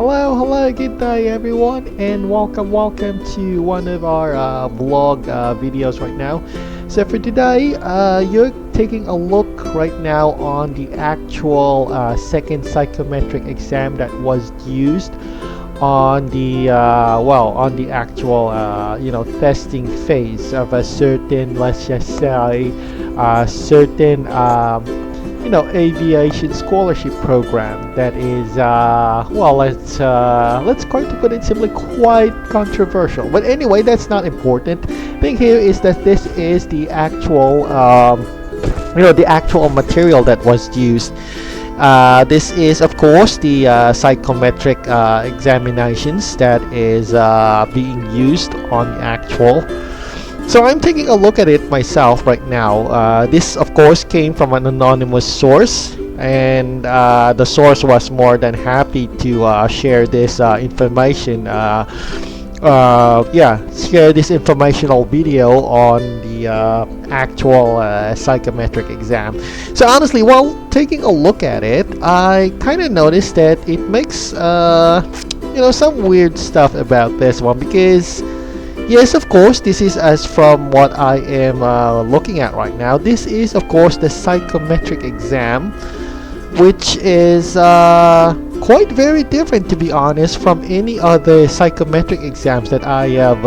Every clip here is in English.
Hello, good day everyone, and welcome to one of our vlog videos right now. So for today, you're taking a look right now on the actual second psychometric exam that was used on the on the actual testing phase of a certain, let's just say, certain aviation scholarship program that is let's try to put it simply, quite controversial. But anyway, that's not important. Thing here is that this is the actual the actual material that was used. This is of course the psychometric examinations that is being used on the actual. So I'm taking a look at it myself right now. This of course came from an anonymous source, and the source was more than happy to share this information. Share this informational video on the actual psychometric exam. So honestly, while taking a look at it, I kind of noticed that it makes some weird stuff about this one, because yes, of course, this is as from what I am looking at right now. This is, of course, the psychometric exam, which is quite very different, to be honest, from any other psychometric exams that I have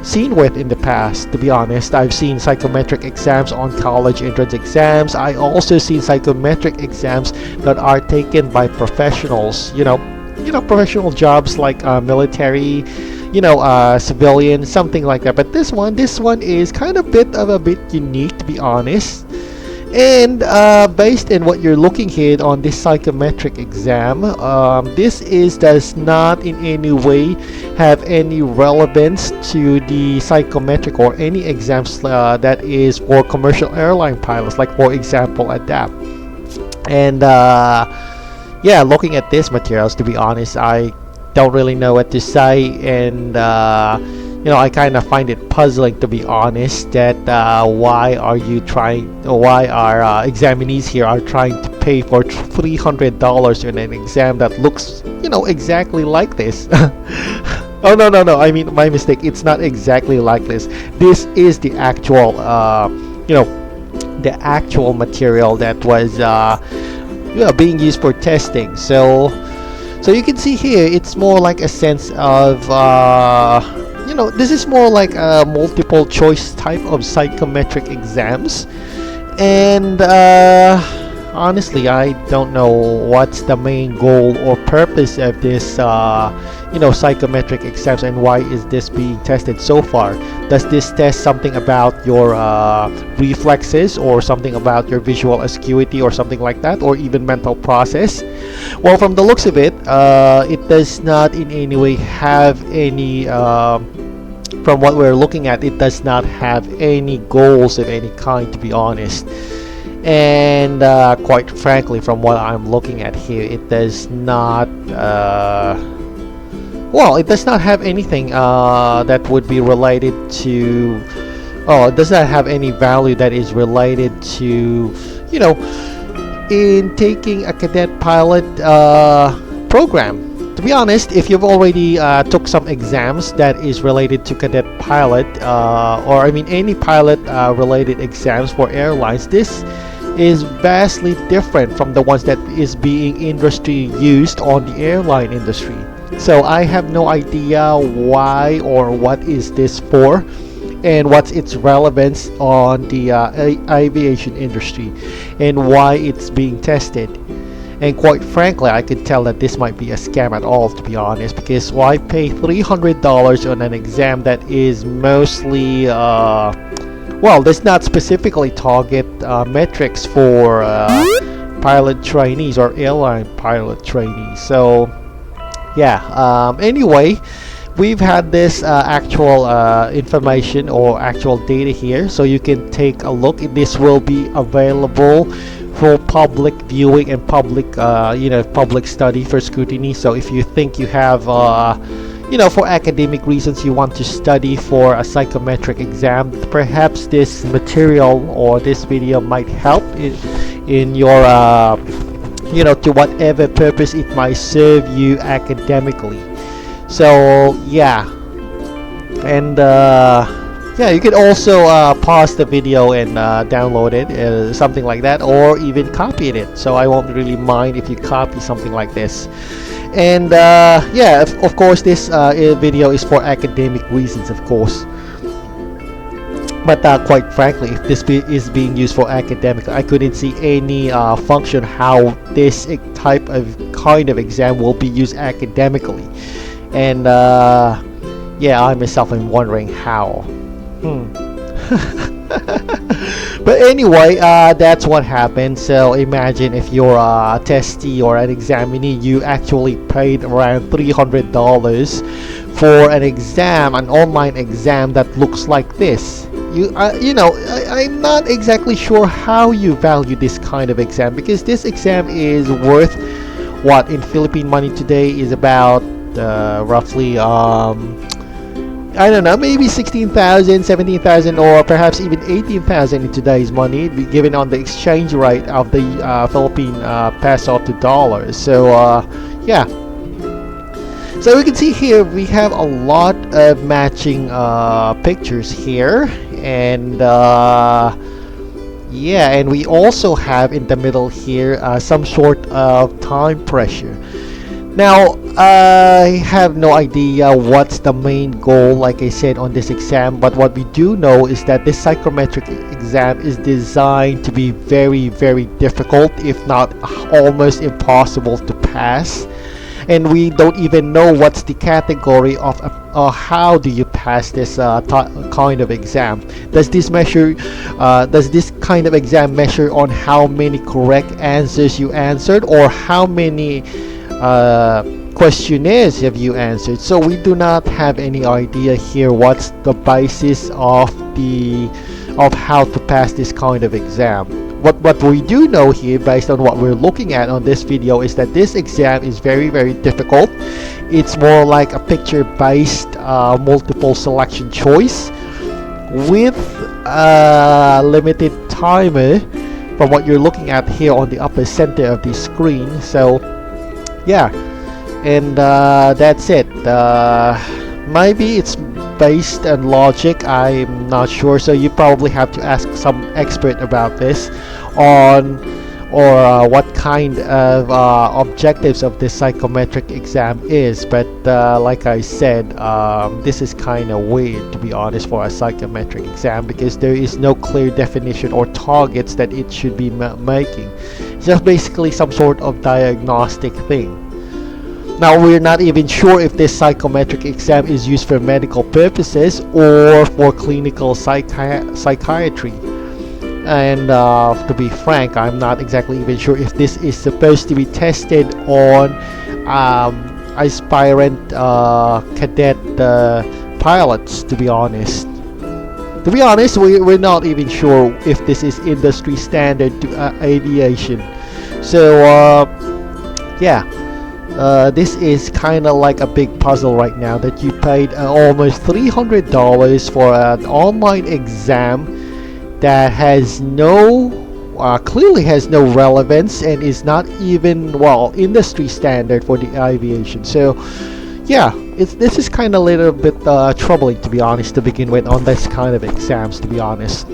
seen with in the past. To be honest, I've seen psychometric exams on college entrance exams. I also seen psychometric exams that are taken by professionals. Professional jobs like military, civilian, something like that. But this one is kind of a bit unique, to be honest. And based on what you're looking here on this psychometric exam, this does not in any way have any relevance to the psychometric or any exams that is for commercial airline pilots, like for example ADAP. And looking at these materials, to be honest, I don't really know what to say, and I kind of find it puzzling, to be honest, that why are our examinees here are trying to pay for $300 in an exam that looks exactly like this. Oh, no, I mean, my mistake, it's not exactly like this. This is the actual the actual material that was being used for testing. So you can see here, it's more like a sense of this is more like a multiple choice type of psychometric exams. And honestly, I don't know what's the main goal or purpose of this psychometric exams, and why is this being tested so far. Does this test something about your reflexes, or something about your visual acuity, or something like that, or even mental process? Well, from the looks of it, it does not in any way have any from what we're looking at, it does not have any goals of any kind, to be honest. And quite frankly, from what I'm looking at here, it does not it does not have anything that would be related to it does not have any value that is related to in taking a cadet pilot program. To be honest, if you've already took some exams that is related to cadet pilot, or I mean any pilot related exams for airlines, this is vastly different from the ones that is being industry used on the airline industry. So I have no idea why or what is this for, and what's its relevance on the aviation industry, and why it's being tested. And quite frankly, I could tell that this might be a scam at all, to be honest, because why pay $300 on an exam that is mostly does not specifically target metrics for pilot trainees or airline pilot trainees. So anyway, we've had this actual information or actual data here, so you can take a look. This will be available for public viewing and public study for scrutiny. So if you think you have for academic reasons you want to study for a psychometric exam, perhaps this material or this video might help in your to whatever purpose it might serve you academically. So yeah, and yeah, you can also pause the video and download it, something like that, or even copy it. So I won't really mind if you copy something like this. And yeah, of course, this video is for academic reasons, of course. But quite frankly, if this is being used for academic, I couldn't see any function how this type of kind of exam will be used academically. And yeah, I myself am wondering how. But anyway, that's what happened. So imagine if you're a testee or an examinee, you actually paid around $300 for an exam, an online exam that looks like this. I'm not exactly sure how you value this kind of exam, because this exam is worth what in Philippine money today is about roughly I don't know, maybe 16,000, 17,000, or perhaps even 18,000 in today's money, given on the exchange rate of the Philippine peso to dollars. So yeah. So we can see here we have a lot of matching pictures here, and yeah, and we also have in the middle here some sort of time pressure. Now, I have no idea what's the main goal, like I said, on this exam, but what we do know is that this psychometric exam is designed to be very, very difficult, if not almost impossible to pass. And we don't even know what's the category of how do you pass this kind of exam. Does this kind of exam measure on how many correct answers you answered, or how many questionnaires have you answered? So we do not have any idea here what's the basis of how to pass this kind of exam. What we do know here, based on what we're looking at on this video, is that this exam is very, very difficult. It's more like a picture-based multiple selection choice with a limited timer from what you're looking at here on the upper center of the screen. So yeah, and that's it. Maybe it's based on logic, I'm not sure, so you probably have to ask some expert about this on what kind of objectives of this psychometric exam is. But like I said, this is kind of weird, to be honest, for a psychometric exam, because there is no clear definition or targets that it should be making. It's just basically some sort of diagnostic thing. Now, we're not even sure if this psychometric exam is used for medical purposes or for clinical psychiatry. And to be frank, I'm not exactly even sure if this is supposed to be tested on aspirant cadet pilots, to be honest. To be honest, we're not even sure if this is industry standard to aviation. So yeah. This is kind of like a big puzzle right now, that you paid almost $300 for an online exam that has clearly has no relevance, and is not even, well, industry standard for the aviation. So yeah, this is kind of a little bit troubling, to be honest, to begin with, on this kind of exams, to be honest.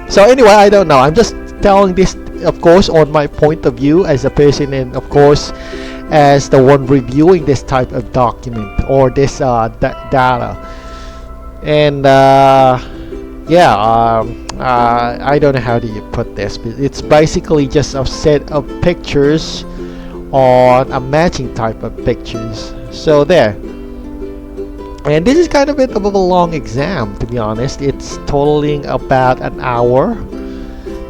So anyway, I don't know, I'm just telling this, of course, on my point of view as a person, and of course as the one reviewing this type of document or this data. And yeah, I don't know how do you put this, but it's basically just a set of pictures on a matching type of pictures. So there. And this is kind of a bit of a long exam, to be honest. It's totaling about an hour.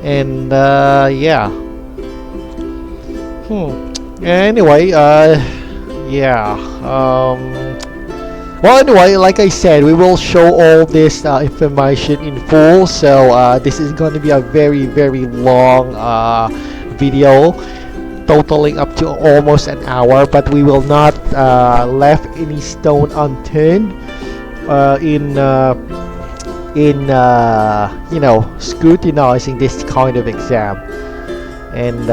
And yeah. Anyway, yeah. Well, anyway, like I said, we will show all this information in full. So this is going to be a very, very long video, totaling up to almost an hour. But we will not left any stone unturned in scrutinizing this kind of exam. And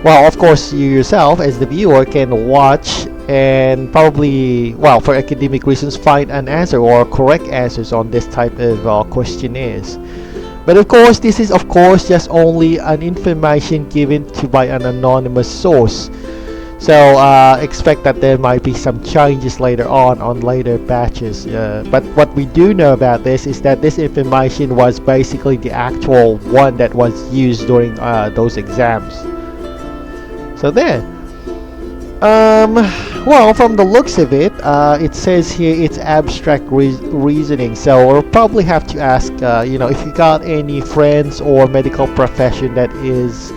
well, of course, you yourself as the viewer can watch and probably, well, for academic reasons, find an answer or correct answers on this type of questionnaires. But of course, this is of course just only an information given to by an anonymous source. So expect that there might be some changes later on later batches. But what we do know about this is that this information was basically the actual one that was used during those exams. So there. Well, from the looks of it, it says here it's abstract reasoning. So we'll probably have to ask, you know, if you got any friends or medical profession that is,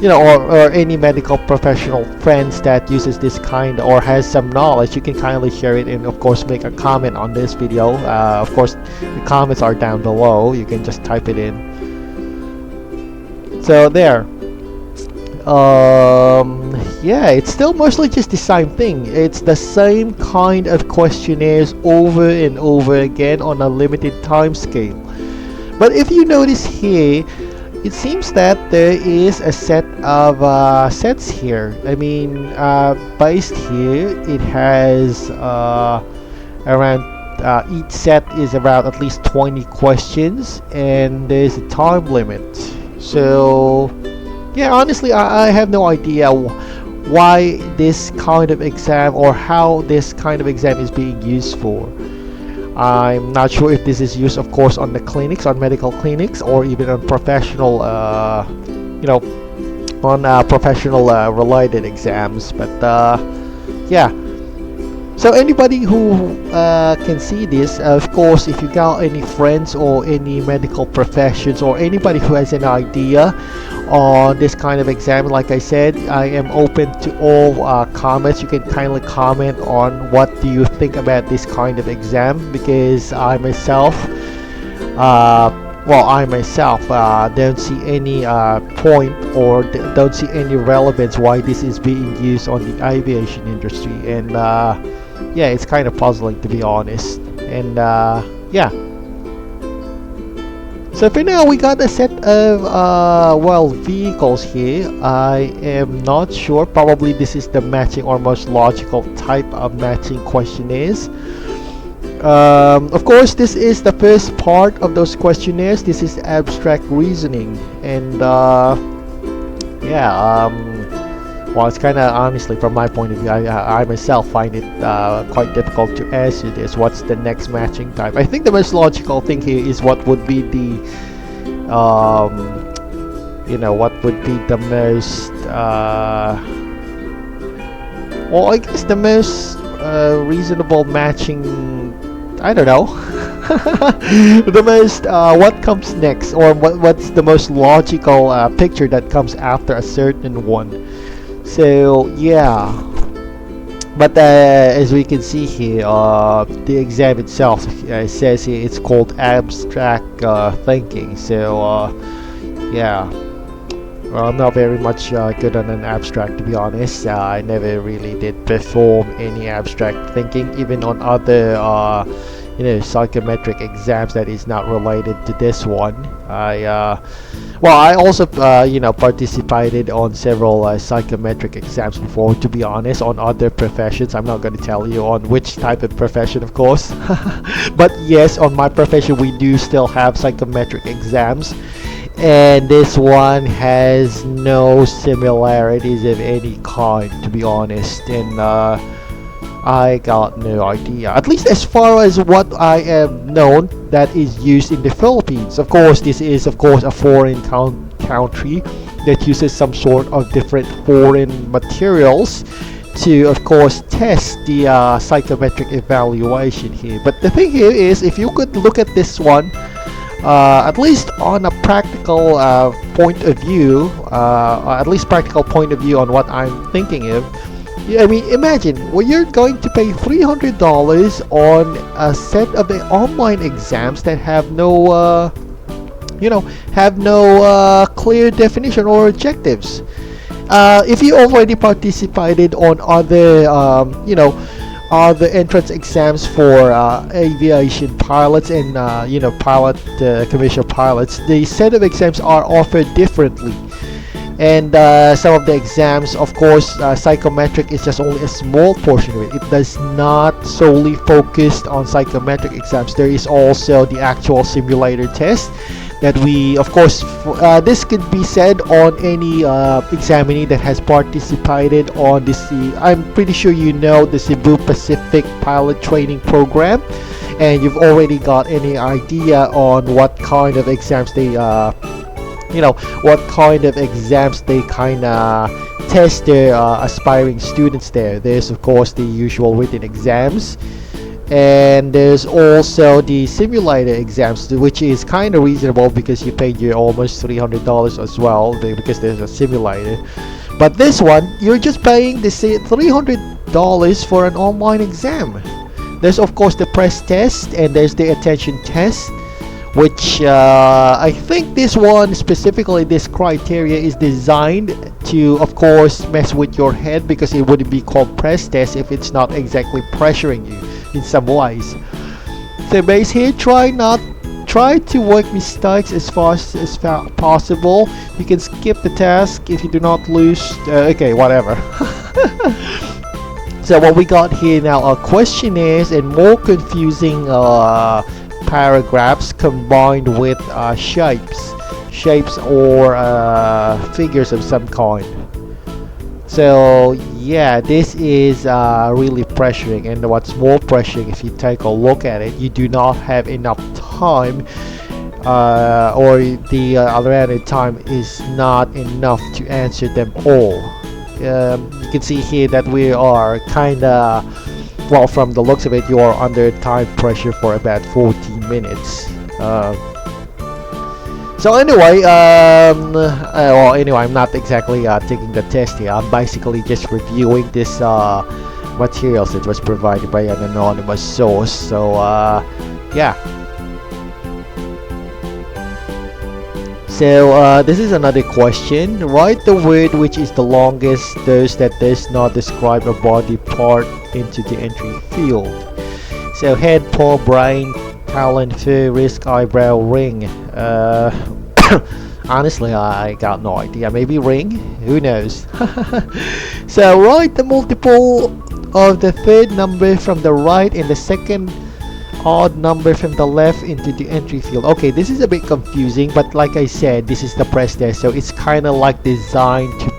you know, or any medical professional friends that uses this kind or has some knowledge, you can kindly share it and of course make a comment on this video. Of course, the comments are down below. You can just type it in. So there. Yeah, it's still mostly just the same thing. It's the same kind of questionnaires over and over again on a limited time scale. But if you notice here, it seems that there is a set of sets here. I mean, based here, it has around each set is about at least 20 questions, and there's a time limit. So yeah, honestly, I have no idea why this kind of exam or how this kind of exam is being used for. I'm not sure if this is used, of course, on the clinics, on medical clinics, or even on professional, you know, on professional related exams. But yeah. So anybody who can see this, of course, if you got any friends or any medical professions or anybody who has an idea on this kind of exam, like I said, I am open to all comments. You can kindly comment on what do you think about this kind of exam, because I myself don't see any point or don't see any relevance why this is being used on the aviation industry. And yeah, it's kind of puzzling, to be honest. And yeah. So for now, we got a set of well, vehicles here. I am not sure. Probably this is the matching or most logical type of matching questionnaires. Of course, this is the first part of those questionnaires. This is abstract reasoning, and yeah. Well, it's kind of, honestly, from my point of view, I myself find it quite difficult to answer this. What's the next matching type? I think the most logical thing here is what would be the, you know, what would be the most, well, I guess the most reasonable matching, I don't know, the most, what comes next, or what's the most logical picture that comes after a certain one. So yeah, but as we can see here, the exam itself says here it's called abstract thinking. So yeah, well, I'm not very much good on an abstract, to be honest. I never really did perform any abstract thinking, even on other you know, psychometric exams that is not related to this one. Well, I also you know, participated on several psychometric exams before, to be honest, on other professions. I'm not going to tell you on which type of profession, of course. But yes, on my profession we do still have psychometric exams, and this one has no similarities of any kind, to be honest. And I got no idea, at least as far as what I have known that is used in the Philippines. Of course, this is of course a foreign country that uses some sort of different foreign materials to, of course, test the psychometric evaluation here. But the thing here is, if you could look at this one, at least on a practical point of view, at least practical point of view on what I'm thinking of. Yeah, I mean, imagine, well, you're going to pay $300 on a set of the online exams that have no, you know, have no clear definition or objectives. If you already participated on other, you know, other entrance exams for aviation pilots and, you know, commercial pilots, the set of exams are offered differently. And some of the exams, of course, psychometric is just only a small portion of it. It does not solely focus on psychometric exams. There is also the actual simulator test that we, of course, this could be said on any examinee that has participated on this. I'm pretty sure you know the Cebu Pacific Pilot Training Program, and you've already got any idea on what kind of exams they what kind of exams they kind of test their aspiring students there. There's of course the usual written exams, and there's also the simulator exams, which is kind of reasonable because you paid your almost $300 as well because there's a simulator. But this one, you're just paying the $300 for an online exam. There's of course the press test, and there's the attention test, which I think this one specifically, this criteria is designed to, of course, mess with your head, because it wouldn't be called press test if it's not exactly pressuring you in some ways. So base here, try to work mistakes as fast as possible. You can skip the task if you do not lose. Okay, whatever. So what we got here now are questionnaires and more confusing paragraphs combined with shapes or figures of some kind. So yeah, this is really pressuring, and what's more pressuring, if you take a look at it, you do not have enough time, or the allotted time is not enough to answer them all. You can see here that we are kinda, well, from the looks of it, you are under time pressure for about 14 minutes. So anyway, well, anyway, I'm not exactly taking the test here. I'm basically just reviewing this materials that was provided by an anonymous source. So yeah. So this is another question. Write the word which is the longest, those that does not describe a body part into the entry field. So head, paw, brain, talon, fur, wrist, eyebrow, ring. Honestly, I got no idea. Maybe ring? Who knows? So write the multiple of the third number from the right and the second odd number from the left into the entry field. Okay, this is a bit confusing, but like I said, this is the press test, so it's kind of like designed to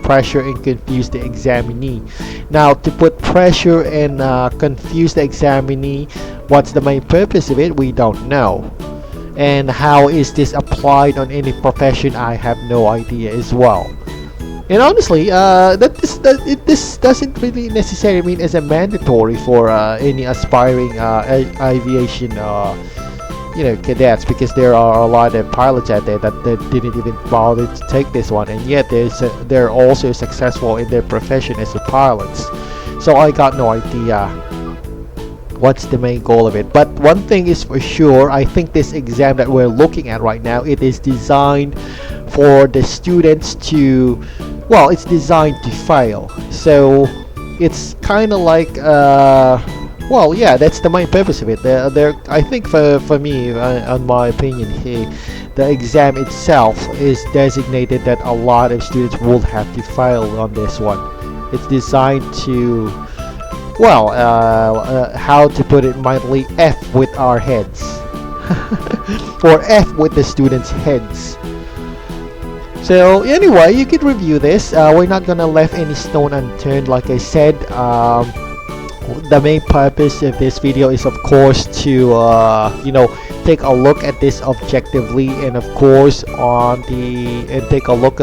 pressure and confuse the examinee. Now, to put pressure and confuse the examinee, what's the main purpose of it? We don't know. And how is this applied on any profession? I have no idea as well. And honestly, this doesn't really necessarily mean as a mandatory for any aspiring aviation, cadets, because there are a lot of pilots out there that didn't even bother to take this one, and yet they're also successful in their profession as pilots. So I got no idea what's the main goal of it. But one thing is for sure, I think this exam that we're looking at right now, it is designed for the students to, well, it's designed to fail. So it's kind of like well, yeah, that's the main purpose of it. I think for me, on my opinion here, the exam itself is designated that a lot of students will have to fail on this one. It's designed to, well, how to put it mildly, F with our heads. Or F with the students' heads. So anyway, you could review this. We're not gonna leave any stone unturned, like I said. The main purpose of this video is, of course, to take a look at this objectively, and of course take a look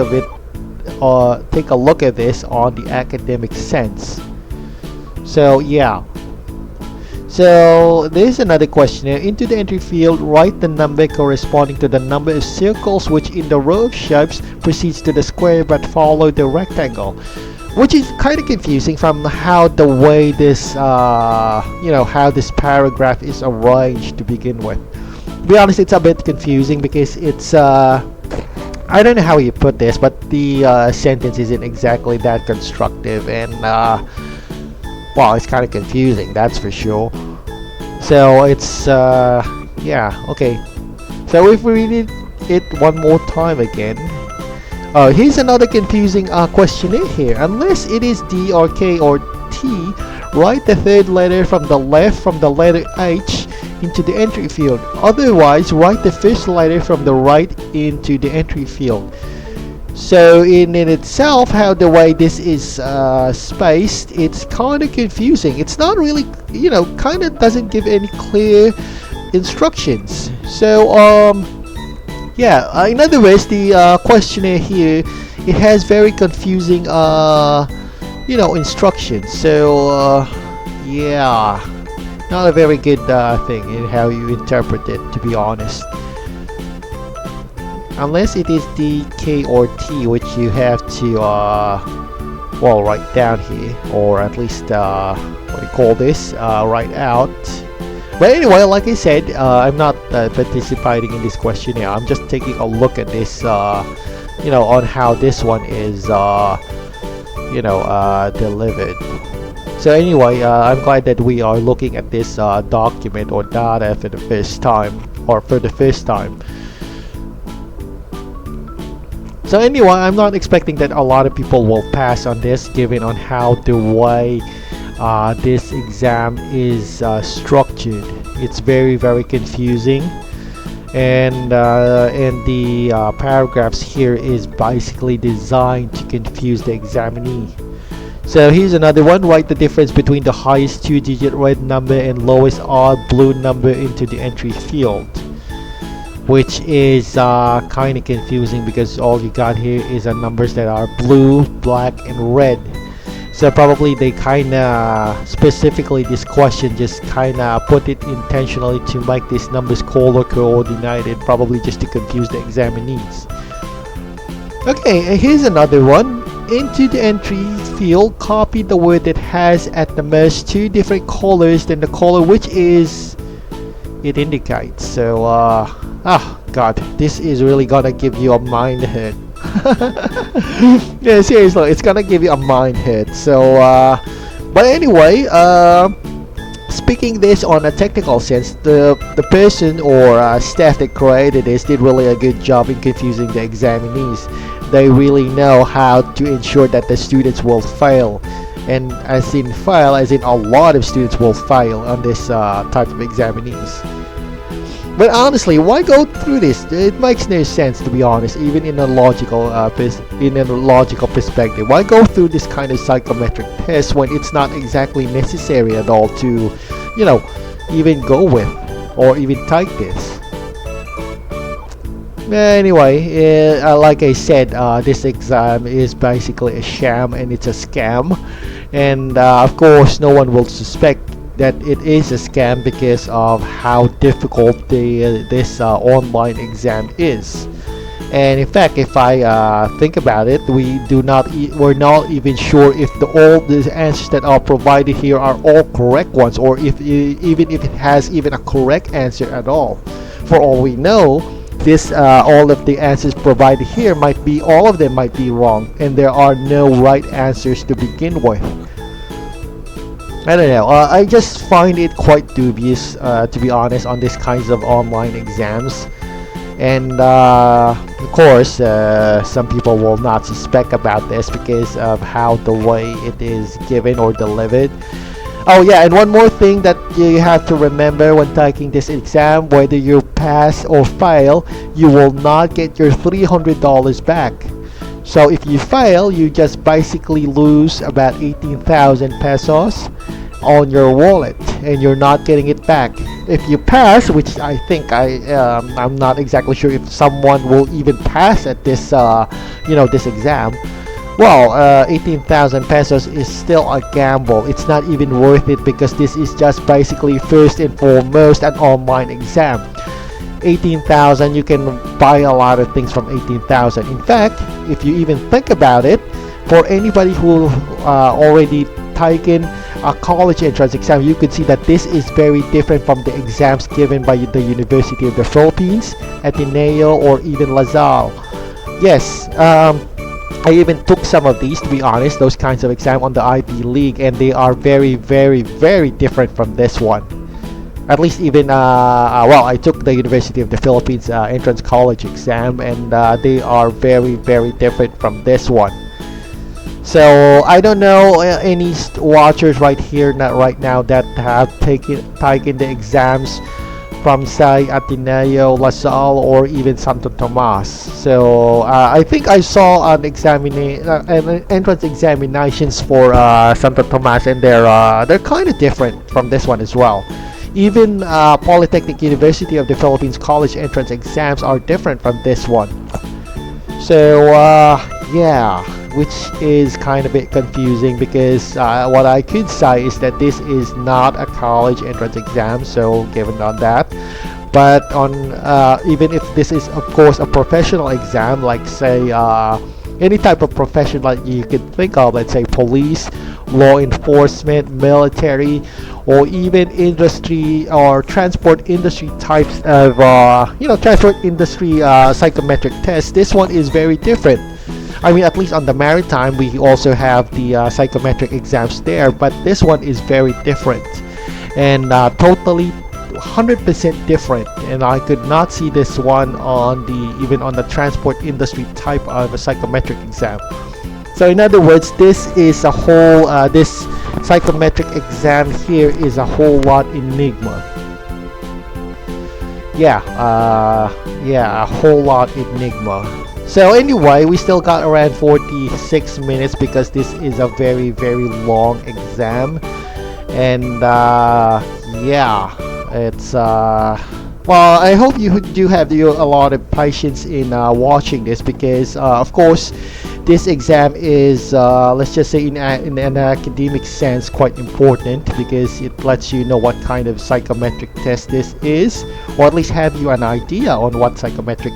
at this on the academic sense. So yeah. So there's another question here. Into the entry field, write the number corresponding to the number of circles which in the row of shapes proceeds to the square but follow the rectangle. Which is kind of confusing from how the way this, how this paragraph is arranged to begin with. To be honest, it's a bit confusing because it's, I don't know how you put this, but the sentence isn't exactly that constructive, and well, it's kind of confusing, that's for sure. So it's, yeah, okay. So if we read it one more time again, Here's another confusing questionnaire here. Unless it is D or K or T, write the third letter from the left from the letter H into the entry field. Otherwise, write the first letter from the right into the entry field. So in itself, how the way this is spaced, it's kind of confusing. It's not really, kind of doesn't give any clear instructions. So yeah, in other words, the questionnaire here, it has very confusing instructions. So yeah, not a very good thing in how you interpret it, to be honest. Unless it is D, K, or T, which you have to write down here, or at least what do you call this, write out. But anyway, like I said, I'm not participating in this questionnaire. I'm just taking a look at this, on how this one is, delivered. So anyway, I'm glad that we are looking at this document or data for the first time. So anyway, I'm not expecting that a lot of people will pass on this, given on how the way this exam is structured. It's very, very confusing, and the paragraphs here is basically designed to confuse the examinee. So here's another one. Write the difference between the highest two-digit red number and lowest odd blue number into the entry field, which is kind of confusing because all you got here is numbers that are blue, black, and red. So probably they kind of specifically, this question just kind of put it intentionally to make these numbers color coordinated, probably just to confuse the examinees. Okay, here's another one. Into the entry field, copy the word that has at the most two different colors than the color which is it indicates. So god, this is really gonna give you a mind hurt. Yeah, seriously, it's gonna give you a mind hurt. So but anyway, speaking this on a technical sense, the person or staff that created this did really a good job in confusing the examinees. They really know how to ensure that the students will fail, and as in fail, as in a lot of students will fail on this type of examinees. But honestly, why go through this? It makes no sense, to be honest, even in a logical perspective. Why go through this kind of psychometric test when it's not exactly necessary at all to, even go with or even take this? Anyway, like I said, this exam is basically a sham and it's a scam, and of course no one will suspect that it is a scam because of how difficult this online exam is. And in fact, if I think about it, we're not even sure if all the answers that are provided here are all correct ones, or even if it has even a correct answer at all. For all we know, all of the answers provided here all of them might be wrong, and there are no right answers to begin with. I don't know. I just find it quite dubious, to be honest, on these kinds of online exams. And of course, some people will not suspect about this because of how the way it is given or delivered. Oh yeah, and one more thing that you have to remember when taking this exam: whether you pass or fail, you will not get your $300 back. So if you fail, you just basically lose about 18,000 pesos on your wallet, and you're not getting it back. If you pass, which I think I'm not exactly sure if someone will even pass at this this exam. Well, 18,000 pesos is still a gamble. It's not even worth it because this is just basically first and foremost an online exam. 18,000, you can buy a lot of things from 18,000. In fact, if you even think about it, for anybody who already taken a college entrance exam, you could see that this is very different from the exams given by the University of the Philippines, Ateneo, or even La Salle. Yes, I even took some of these, to be honest, those kinds of exams on the Ivy League, and they are very, very, very different from this one. At least even well, I took the University of the Philippines entrance college exam, and they are very, very different from this one. So I don't know any watchers right here, not right now, that have taken the exams from say Ateneo, La Salle, or even Santo Tomas. So I think I saw an entrance examinations for Santo Tomas, and they're kind of different from this one as well. Even Polytechnic University of the Philippines college entrance exams are different from this one. So yeah, which is kind of a bit confusing, because what I could say is that this is not a college entrance exam, so given on that. But on even if this is of course a professional exam, like say any type of profession that you could think of, let's say police, law enforcement, military, or even industry or transport industry types of transport industry psychometric tests, this one is very different. I mean, at least on the maritime, we also have the psychometric exams there, but this one is very different, and totally 100% different. And I could not see this one on even on the transport industry type of a psychometric exam. So in other words, this is a whole this psychometric exam here is a whole lot enigma. Yeah, a whole lot enigma. So anyway, we still got around 46 minutes, because this is a very, very long exam. And yeah, it's well, I hope you do have a lot of patience in watching this, because of course this exam is let's just say in an academic sense quite important, because it lets you know what kind of psychometric test this is, or at least have you an idea on what psychometric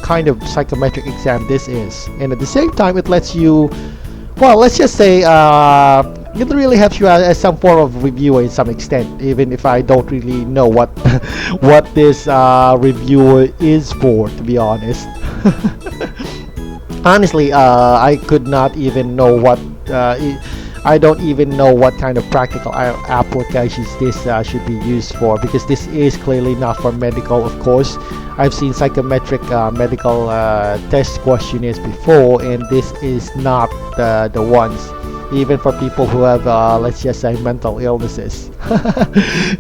kind of psychometric exam this is. And at the same time, it lets you, well, let's just say it really helps you as some form of reviewer in some extent, even if I don't really know what what this reviewer is for, to be honest. Honestly, I could not even know what I don't even know what kind of practical applications this should be used for, because this is clearly not for medical. Of course, I've seen psychometric medical test questionnaires before, and this is not the ones, even for people who have let's just say mental illnesses.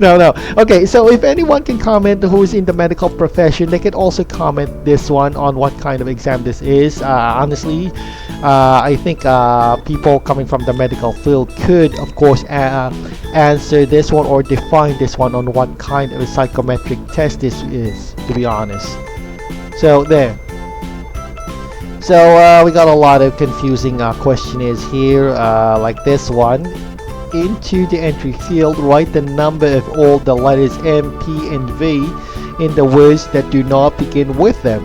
No. Okay, so if anyone can comment who's in the medical profession, they can also comment this one on what kind of exam this is. Honestly, I think people coming from the medical field could of course answer this one or define this one on what kind of a psychometric test this is, to be honest. So there. So we got a lot of confusing questionnaires here, like this one. Into the entry field, write the number of all the letters M, P, and V in the words that do not begin with them.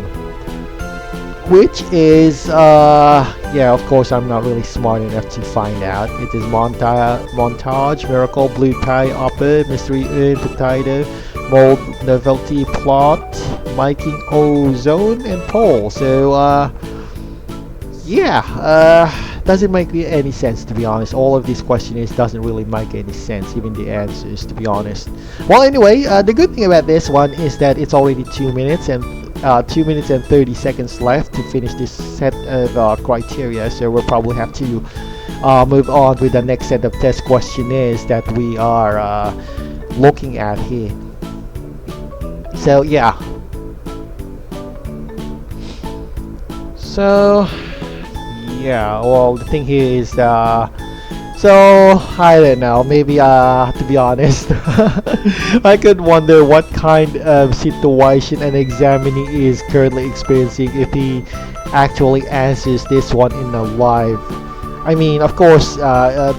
Which is, yeah, of course I'm not really smart enough to find out. It is montage, miracle, blue tie, upper, mystery, urn, potato, mold, novelty, plot, making, ozone, and pole. So, yeah, doesn't make any sense, to be honest. All of these questionnaires doesn't really make any sense, even the answers, to be honest. Well, anyway, the good thing about this one is that it's already 2 minutes and 2 minutes and 30 seconds left to finish this set of criteria. So we'll probably have to move on with the next set of test questionnaires that we are looking at here. So yeah. So yeah, well, the thing here is so I don't know, maybe to be honest, I could wonder what kind of situation an examinee is currently experiencing if he actually answers this one in a live. I mean, of course,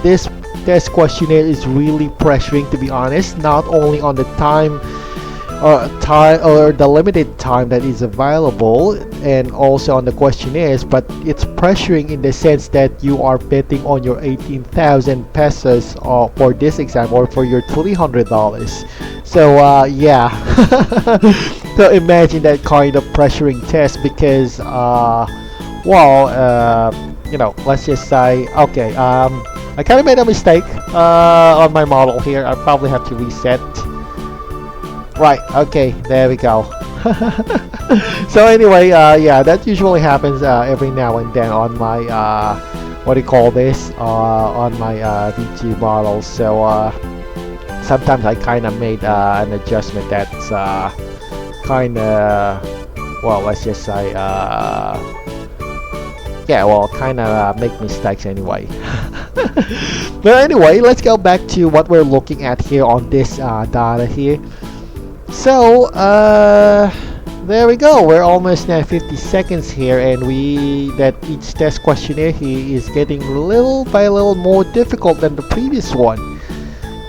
this test questionnaire is really pressuring, to be honest, not only on the time or the limited time that is available, and also on the questionnaires, but it's pressuring in the sense that you are betting on your 18,000 pesos for this exam, or for your $300. So yeah. So imagine that kind of pressuring test, because well, you know, let's just say, okay, I kind of made a mistake on my model here. I probably have to reset. Right, okay, there we go. So anyway, yeah, that usually happens every now and then on my what do you call this, on my V2 models. So sometimes I kind of made an adjustment that's kind of, well, let's just say yeah, well, kind of make mistakes anyway. But anyway, let's go back to what we're looking at here on this data here. So there we go. We're almost at 50 seconds here, and that each test questionnaire here is getting little by little more difficult than the previous one.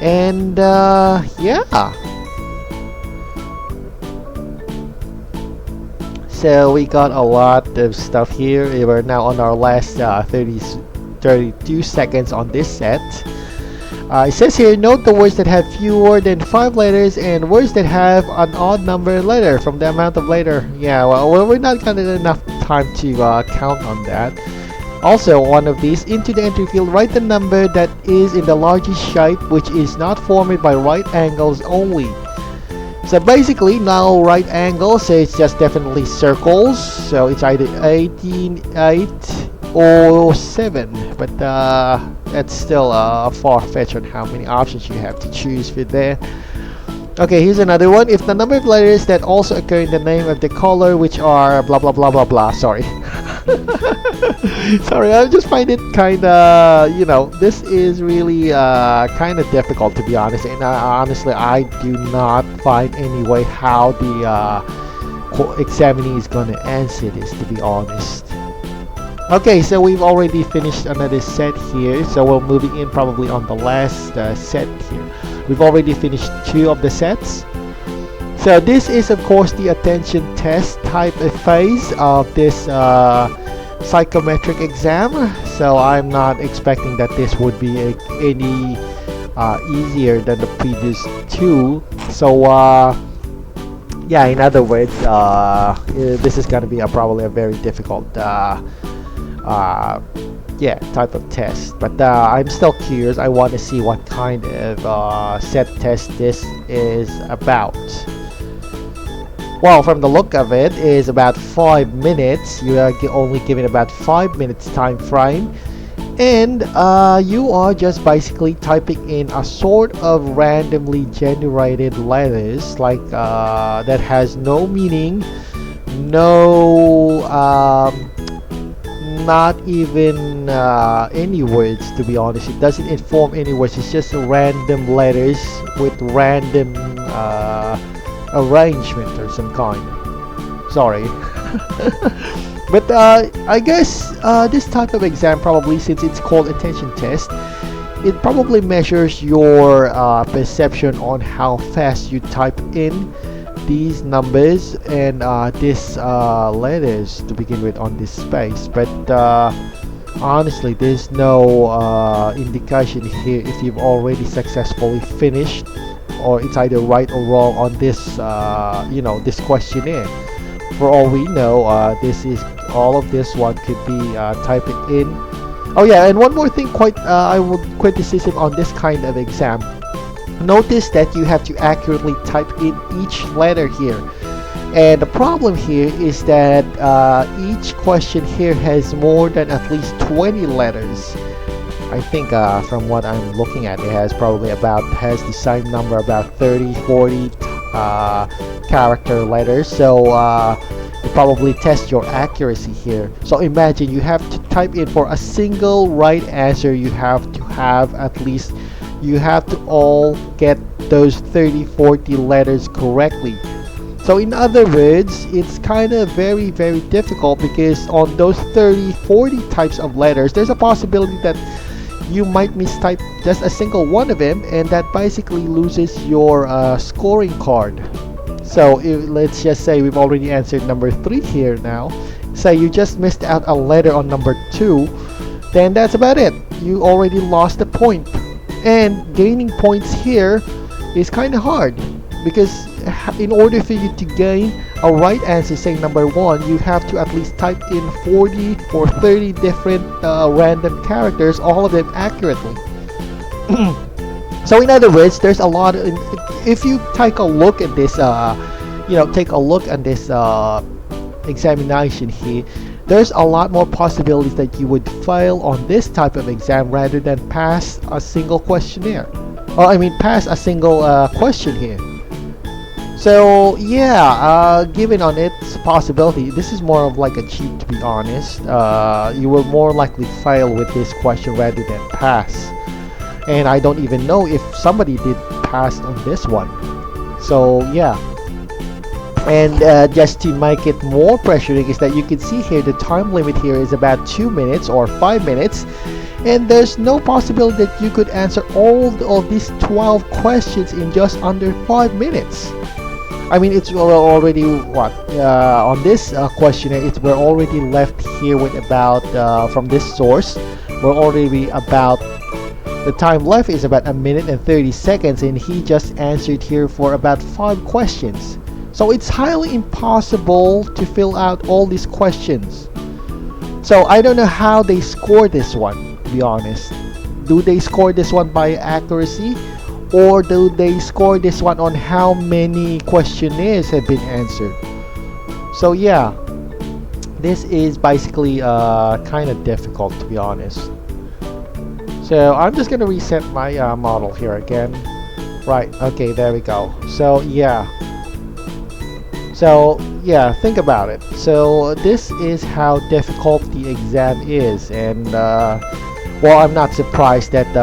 And yeah. So we got a lot of stuff here. We're now on our last 32 seconds on this set. It says here, note the words that have fewer than 5 letters and words that have an odd number letter from the amount of letter. Yeah, well, we're not gonna get enough time to count on that. Also, one of these, into the entry field, write the number that is in the largest shape, which is not formed by right angles only. So basically, now right angle, so it's just definitely circles. So it's either 18, 8, or 7. But that's still far-fetched on how many options you have to choose for there. Okay, here's another one. If the number of letters that also occur in the name of the color, which are blah blah blah blah blah. Sorry. Sorry, I just find it kind of, you know, this is really kind of difficult, to be honest. And honestly, I do not find any way how the examinee is going to answer this, to be honest. Okay, so we've already finished another set here, so we're moving in probably on the last set here. We've already finished 2 of the sets. So this is of course the attention test type of phase of this psychometric exam. So I'm not expecting that this would be any easier than the previous 2. So yeah, in other words, this is going to be probably a very difficult yeah, type of test. But I'm still curious. I want to see what kind of set test this is about. Well, from the look of it, is about 5 minutes. You are only given about 5 minutes time frame, and you are just basically typing in a sort of randomly generated letters, like that has no meaning, no not even any words, to be honest. It doesn't inform any words. It's just random letters with random arrangement or some kind. Sorry. But I guess this type of exam, probably since it's called attention test, it probably measures your perception on how fast you type in these numbers and these letters to begin with on this space. But honestly, there's no indication here if you've already successfully finished, or it's either right or wrong on this you know, this questionnaire. For all we know, this is all of this one could be typing in. Oh yeah, and one more thing, I would criticism on this kind of exam. Notice that you have to accurately type in each letter here, and the problem here is that each question here has more than at least 20 letters. I think from what I'm looking at, it has the same number, about 30-40 character letters. So it probably tests your accuracy here. So imagine you have to type in for a single right answer, you have to have at least, you have to all get those 30-40 letters correctly. So in other words, it's kind of very difficult, because on those 30-40 types of letters, there's a possibility that you might mistype just a single one of them, and that basically loses your scoring card. So let's just say we've already answered number 3 here now. Say you just missed out a letter on number 2, then that's about it. You already lost a point. And gaining points here is kind of hard, because in order for you to gain a right answer, say number 1, you have to at least type in 40 or 30 different random characters, all of them accurately. So in other words, there's a lot if you take a look at this take a look at this examination here, there's a lot more possibilities that you would fail on this type of exam rather than pass a single questionnaire, or I mean pass a single question here. So yeah, given on its possibility, this is more of like a cheat, to be honest. You will more likely fail with this question rather than pass, and I don't even know if somebody did pass on this one. So yeah. And just to make it more pressuring is that you can see here the time limit here is about 2 minutes or 5 minutes, and there's no possibility that you could answer all of these 12 questions in just under 5 minutes. I mean, it's already what on this questionnaire, we're already left here with about from this source, we're already about, the time left is about 1 minute and 30 seconds, and he just answered here for about 5 questions. So it's highly impossible to fill out all these questions. So I don't know how they score this one, to be honest. Do they score this one by accuracy, or do they score this one on how many questionnaires have been answered? So yeah, this is basically kind of difficult, to be honest. So I'm just gonna reset my model here again. Right, okay, there we go. So yeah, think about it. So this is how difficult the exam is, and well, I'm not surprised that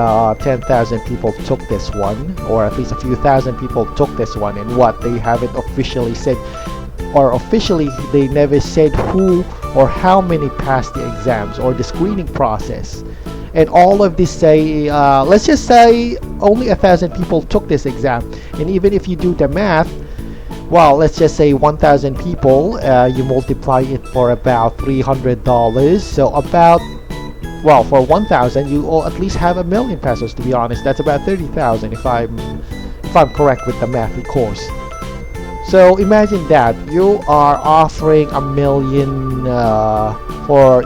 10,000 people took this one, or at least a few thousand people took this one, and what, they haven't officially said, or officially they never said who or how many passed the exams or the screening process. And all of this say, let's just say only 1,000 people took this exam, and even if you do the math, well, let's just say 1,000 people, you multiply it for about $300, so about, well, for 1,000 you will at least have 1,000,000 pesos, to be honest. That's about 30,000 if I'm correct with the math, of course. So imagine that you are offering 1,000,000 for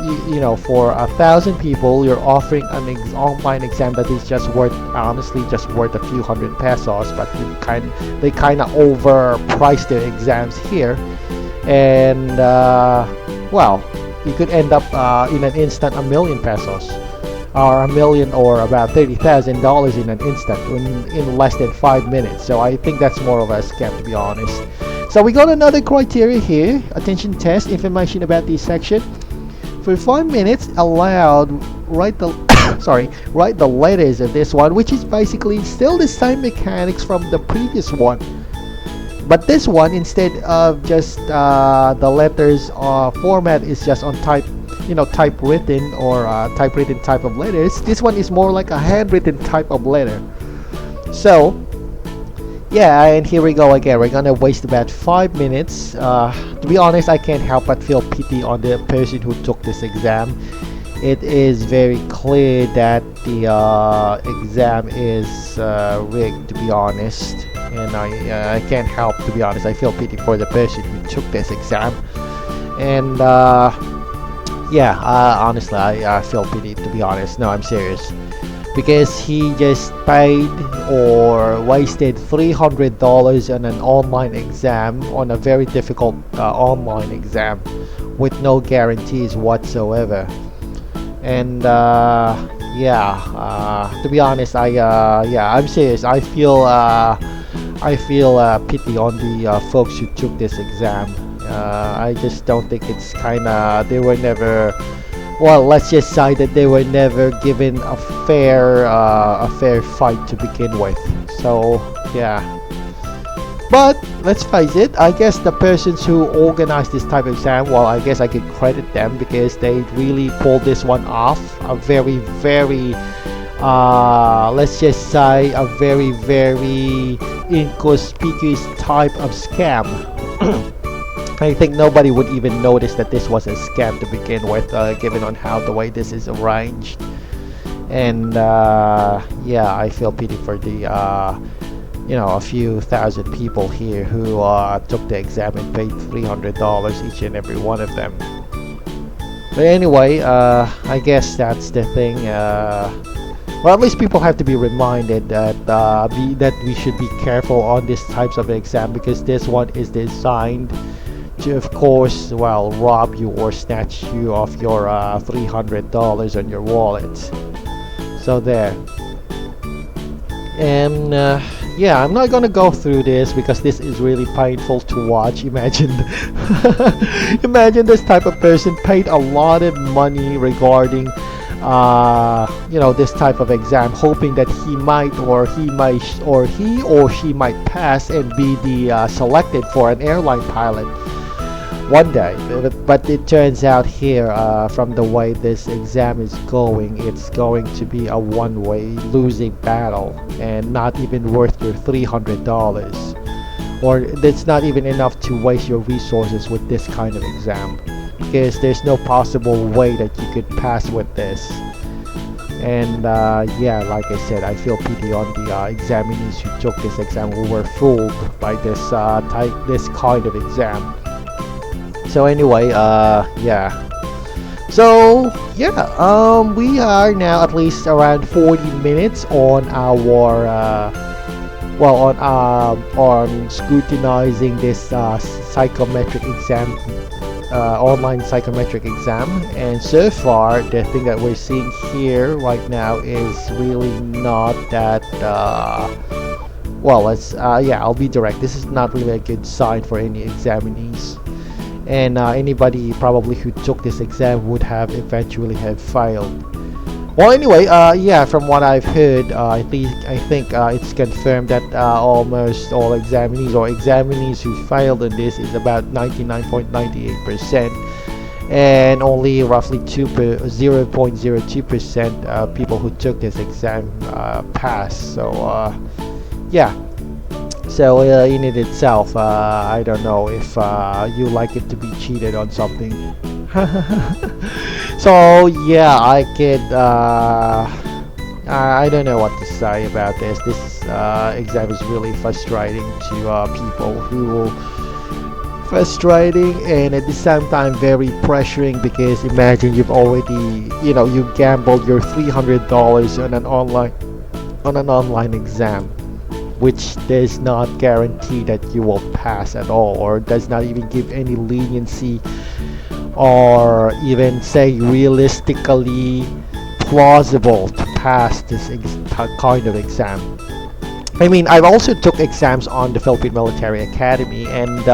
for 1,000 people. You're offering an online exam that is just worth, honestly, just worth a few hundred pesos, but they kind of overpriced their exams here, and well, you could end up in an instant 1,000,000 pesos, or 1,000,000, or about $30,000 in an instant, in less than 5 minutes. So I think that's more of a scam, to be honest. So we got another criteria here: attention test, information about this section. For 5 minutes, allowed write the write the letters of this one, which is basically still the same mechanics from the previous one. But this one, instead of just the letters format is just on typewritten, or typewritten type of letters, this one is more like a handwritten type of letter. So yeah, and here we go again. We're gonna waste about 5 minutes. To be honest, I can't help but feel pity on the person who took this exam. It is very clear that the exam is rigged, to be honest, and I can't help, to be honest. I feel pity for the person who took this exam, and yeah, honestly, I feel pity, to be honest. No, I'm serious, because he just paid or wasted $300 on an online exam, on a very difficult online exam with no guarantees whatsoever. And yeah, to be honest, yeah, I'm serious. I feel pity on the folks who took this exam. I just don't think it's they were never, well, let's just say that they were never given a fair fight to begin with. So yeah, but let's face it, I guess the persons who organized this type of exam, well, I guess I could credit them, because they really pulled this one off. A very, very let's just say a very, very inconspicuous type of scam. I think nobody would even notice that this was a scam to begin with, given on how the way this is arranged. And yeah, I feel pity for the a few thousand people here who took the exam and paid $300 each and every one of them. But anyway, I guess that's the thing. Well, at least people have to be reminded that that we should be careful on these types of exam, because this one is designed to, of course, well, rob you or snatch you off your $300 on your wallet. So there. And yeah, I'm not gonna go through this because this is really painful to watch. Imagine imagine this type of person paid a lot of money regarding you know, this type of exam, hoping that he or she might pass and be the selected for an airline pilot one day. But it turns out here, from the way this exam is going, it's going to be a one-way losing battle, and not even worth your $300, or it's not even enough to waste your resources with this kind of exam, because there's no possible way that you could pass with this. And yeah, like I said, I feel pity on the examinees who took this exam, who were fooled by this kind of exam. So anyway, yeah. So yeah, we are now at least around 40 minutes on our well, on scrutinizing this psychometric exam, online psychometric exam. And so far, the thing that we're seeing here right now is really not that well, let's yeah, I'll be direct, this is not really a good sign for any examinees. And anybody probably who took this exam would have eventually have failed. Well, anyway, yeah, from what I've heard, I think it's confirmed that almost all examinees or examinees who failed in this is about 99.98%, and only roughly 0.02% people who took this exam passed. So yeah. So in it itself, I don't know if you like it to be cheated on something. So yeah, I could I don't know what to say about this. This exam is really frustrating to people who frustrating, and at the same time very pressuring, because imagine you've already, you know, you gambled your $300 on an online exam, which does not guarantee that you will pass at all, or does not even give any leniency, or even say realistically plausible to pass this kind of exam. I mean, I've also took exams on the Philippine Military Academy, and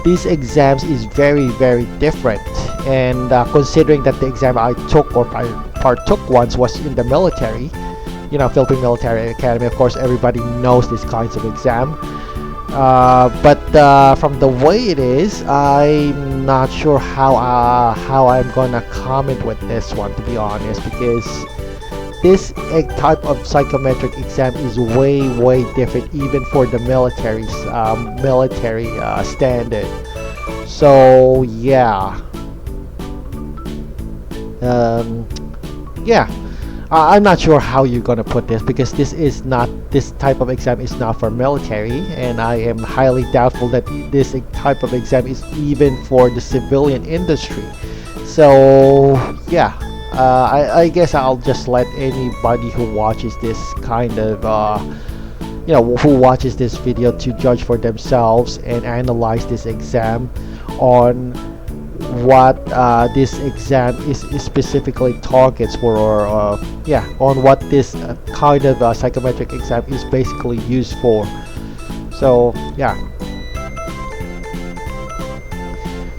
these exams is very, very different. And considering that the exam I took or I partook once was in the military, you know, Philippine Military Academy, of course everybody knows these kinds of exam, but from the way it is, I'm not sure how I'm gonna comment with this one, to be honest, because this type of psychometric exam is way different even for the military standard. So yeah, yeah, I'm not sure how you're gonna put this, because this type of exam is not for military, and I am highly doubtful that this type of exam is even for the civilian industry. So yeah, I guess I'll just let anybody who watches this kind of you know, who watches this video to judge for themselves and analyze this exam on what this exam is specifically targets for, or yeah, on what this kind of psychometric exam is basically used for. So yeah.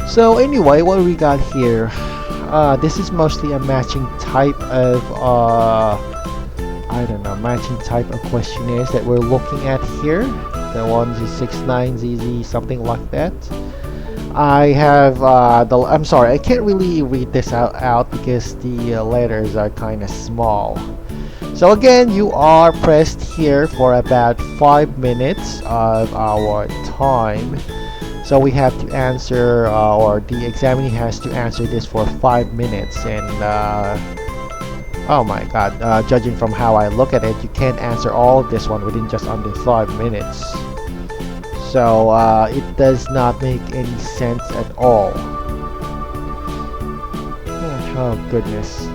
So anyway, what we got here, this is mostly a matching type of I don't know, matching type of questionnaires that we're looking at here. The ones is 69ZZ, something like that. I have I'm sorry, I can't really read this out because the letters are kind of small. So again, you are pressed here for about 5 minutes of our time. So we have to answer, or the examiner has to answer this for 5 minutes, and oh my god, judging from how I look at it, you can't answer all of this one within just under 5 minutes. So it does not make any sense at all. Oh goodness.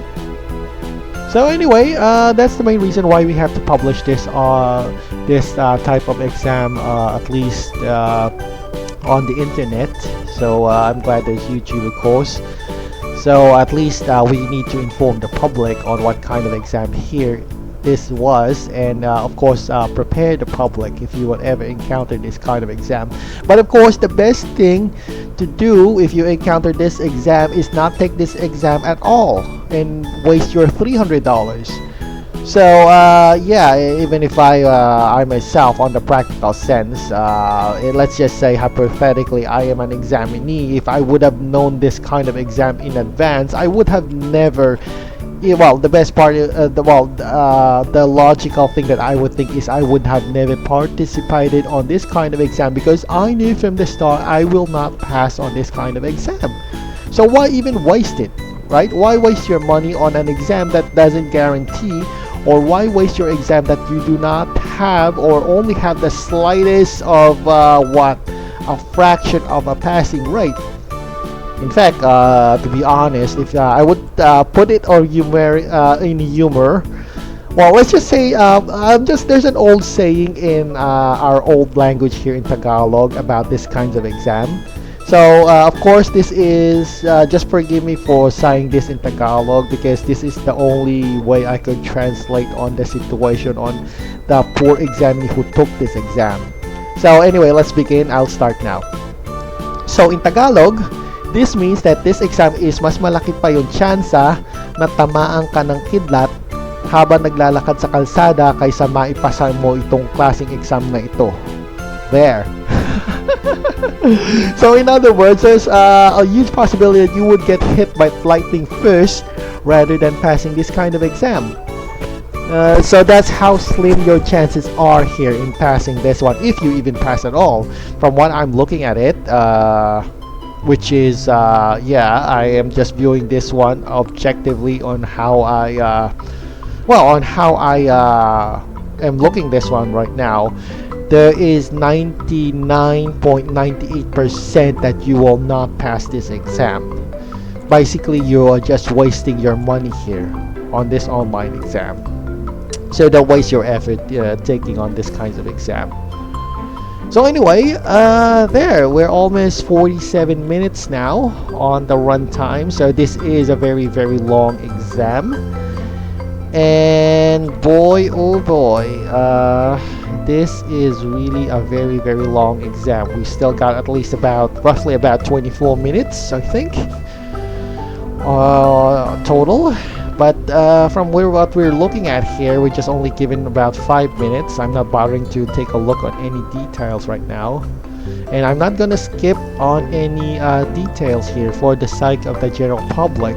So anyway, that's the main reason why we have to publish this type of exam, at least on the internet. So I'm glad there's YouTube, of course. So at least we need to inform the public on what kind of exam here this was, and of course prepare the public if you would ever encounter this kind of exam. But of course, the best thing to do if you encounter this exam is not take this exam at all and waste your $300. So yeah, even if I myself, on the practical sense, let's just say hypothetically I am an examinee, if I would have known this kind of exam in advance, I would have never, well, the best part, the logical thing that I would think is I would have never participated on this kind of exam, because I knew from the start I will not pass on this kind of exam. So why even waste it, right? Why waste your money on an exam that doesn't guarantee, or why waste your exam that you do not have, or only have the slightest of a fraction of a passing rate? In fact, to be honest, if I would put it or in humor, well, let's just say there's an old saying in our old language here in Tagalog about this kinds of exam. So of course, this is just forgive me for saying this in Tagalog, because this is the only way I could translate on the situation on the poor examinee who took this exam. So anyway, let's begin. I'll start now. So in Tagalog, this means that this exam is mas malaki pa yung tsansa na tamaan ka ng kidlat habang naglalakad sa kalsada kaysa maipasa mo itong klaseng exam na ito. There. So in other words, there's a huge possibility that you would get hit by lightning first rather than passing this kind of exam. So that's how slim your chances are here in passing this one, if you even pass at all. From what I'm looking at it, which is yeah, I am just viewing this one objectively on how I am looking this one right now. There is 99.98% that you will not pass this exam. Basically, you are just wasting your money here on this online exam. So don't waste your effort taking on this kinds of exam. So anyway, there, we're almost 47 minutes now on the run time. So this is a very, very long exam. And boy, oh boy, this is really a very, very long exam. We still got at least roughly about 24 minutes, I think, total. But from what we're looking at here, we're just only given about 5 minutes. I'm not bothering to take a look on any details right now. And I'm not gonna skip on any details here for the sake of the general public.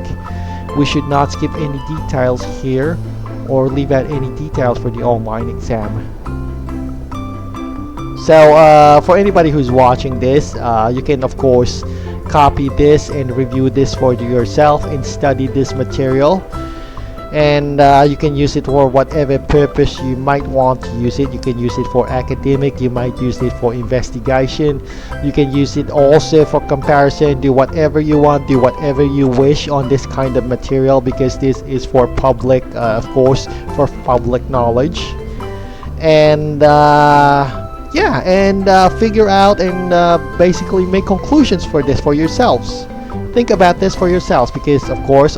We should not skip any details here or leave out any details for the online exam. So for anybody who's watching this, you can of course copy this and review this for yourself and study this material. And you can use it for whatever purpose you might want to use it. You can use it for academic, you might use it for investigation, you can use it also for comparison. Do whatever you want, do whatever you wish on this kind of material, because this is for public, of course, for public knowledge. And yeah, and figure out and basically make conclusions for this for yourselves. Think about this for yourselves, because of course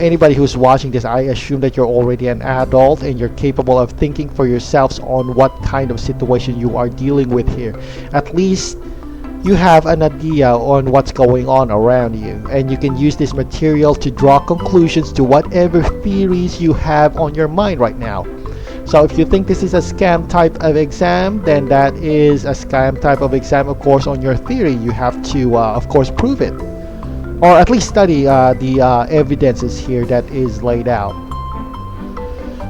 anybody who's watching this, I assume that you're already an adult and you're capable of thinking for yourselves on what kind of situation you are dealing with here. At least you have an idea on what's going on around you, and you can use this material to draw conclusions to whatever theories you have on your mind right now. So if you think this is a scam type of exam, then that is a scam type of exam, of course, on your theory. You have to, of course, prove it. Or at least study the evidences here that is laid out.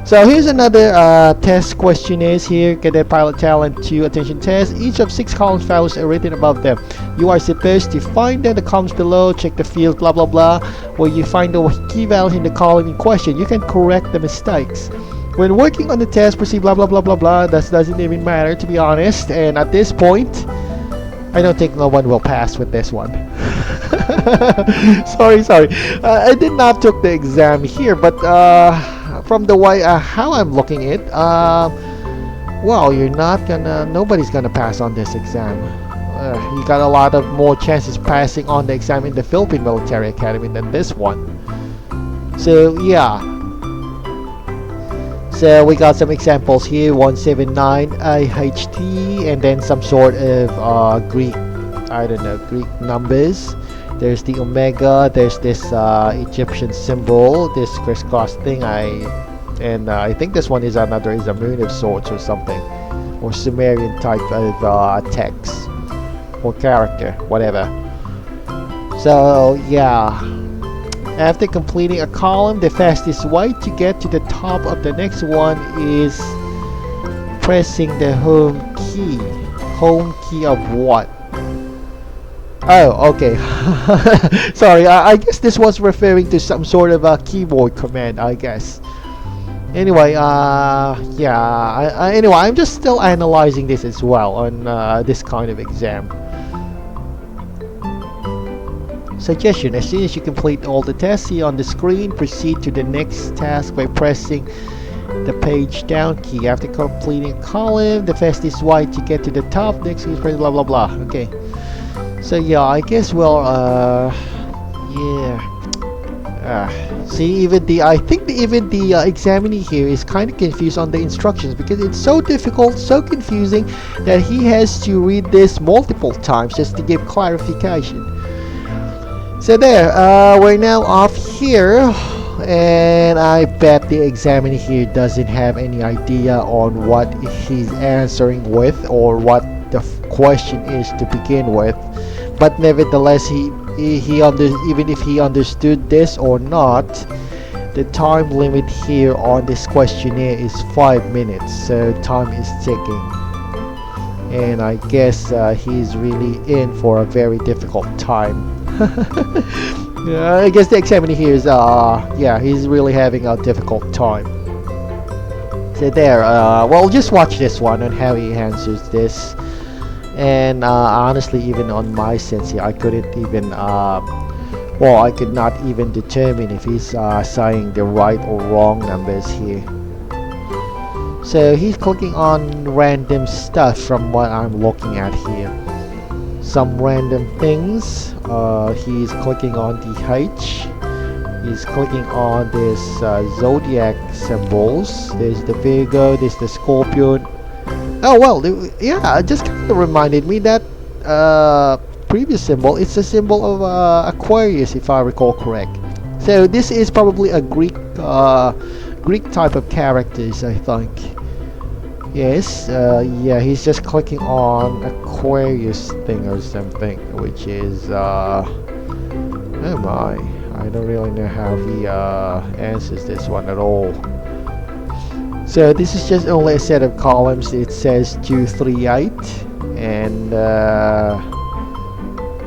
So here's another test questionnaires here. Cadet Pilot Talent 2 Attention Test. Each of 6 columns values are written above them. You are supposed to find the columns below, check the fields, blah blah blah, where you find the key values in the column in question. You can correct the mistakes. When working on the test, proceed blah blah blah blah blah. That doesn't even matter, to be honest. And at this point, I don't think no one will pass with this one. Sorry. I did not took the exam here, but from the way how I'm looking at, well, nobody's gonna pass on this exam. You got a lot of more chances passing on the exam in the Philippine Military Academy than this one. So yeah. So we got some examples here: 179 AHT, and then some sort of Greek, I don't know, Greek numbers. There's the omega. There's this Egyptian symbol, this crisscross thing. I think this one is a moon of sorts or something, or Sumerian type of text or character, whatever. So yeah, after completing a column, the fastest way to get to the top of the next one is pressing the home key. Home key of what? Oh, okay. Sorry, I guess this was referring to some sort of a keyboard command, I guess. Anyway, yeah. Anyway, I'm just still analyzing this as well on this kind of exam. Suggestion: as soon as you complete all the tests here on the screen, proceed to the next task by pressing the page down key. After completing a column, the fastest way to get to the top, next is press blah blah blah. Okay. So yeah, I guess see, I think even the examiner here is kind of confused on the instructions, because it's so difficult, so confusing, that he has to read this multiple times just to give clarification. So there, we're now off here, and I bet the examiner here doesn't have any idea on what he's answering with, or what the question is to begin with. But nevertheless, even if he understood this or not, the time limit here on this questionnaire is 5 minutes, so time is ticking, and I guess he's really in for a very difficult time. I guess the examiner here is he's really having a difficult time. So there, well, just watch this one on how he answers this. And honestly, even on my sense here, I couldn't even I could not even determine if he's saying the right or wrong numbers here. So he's clicking on random stuff from what I'm looking at here. Some random things. He's clicking on the H. He's clicking on this zodiac symbols. There's the Virgo, there's the Scorpion. Oh well, yeah, it just kind of reminded me that previous symbol, it's a symbol of Aquarius, if I recall correct. So this is probably a Greek type of characters, I think. Yes, yeah, he's just clicking on Aquarius thing or something, which is oh my, I don't really know how he answers this one at all. So this is just only a set of columns. It says 238, and oh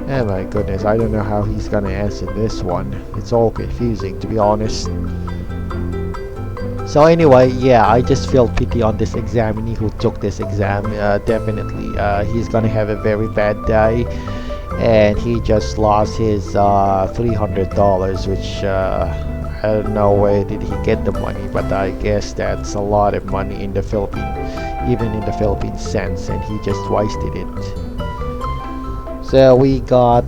my goodness, I don't know how he's gonna answer this one. It's all confusing, to be honest. So anyway, yeah, I just feel pity on this examinee who took this exam. Definitely, he's gonna have a very bad day, and he just lost his $300, which I don't know where did he get the money, but I guess that's a lot of money in the Philippines, even in the Philippine cents, and he just wasted it. So we got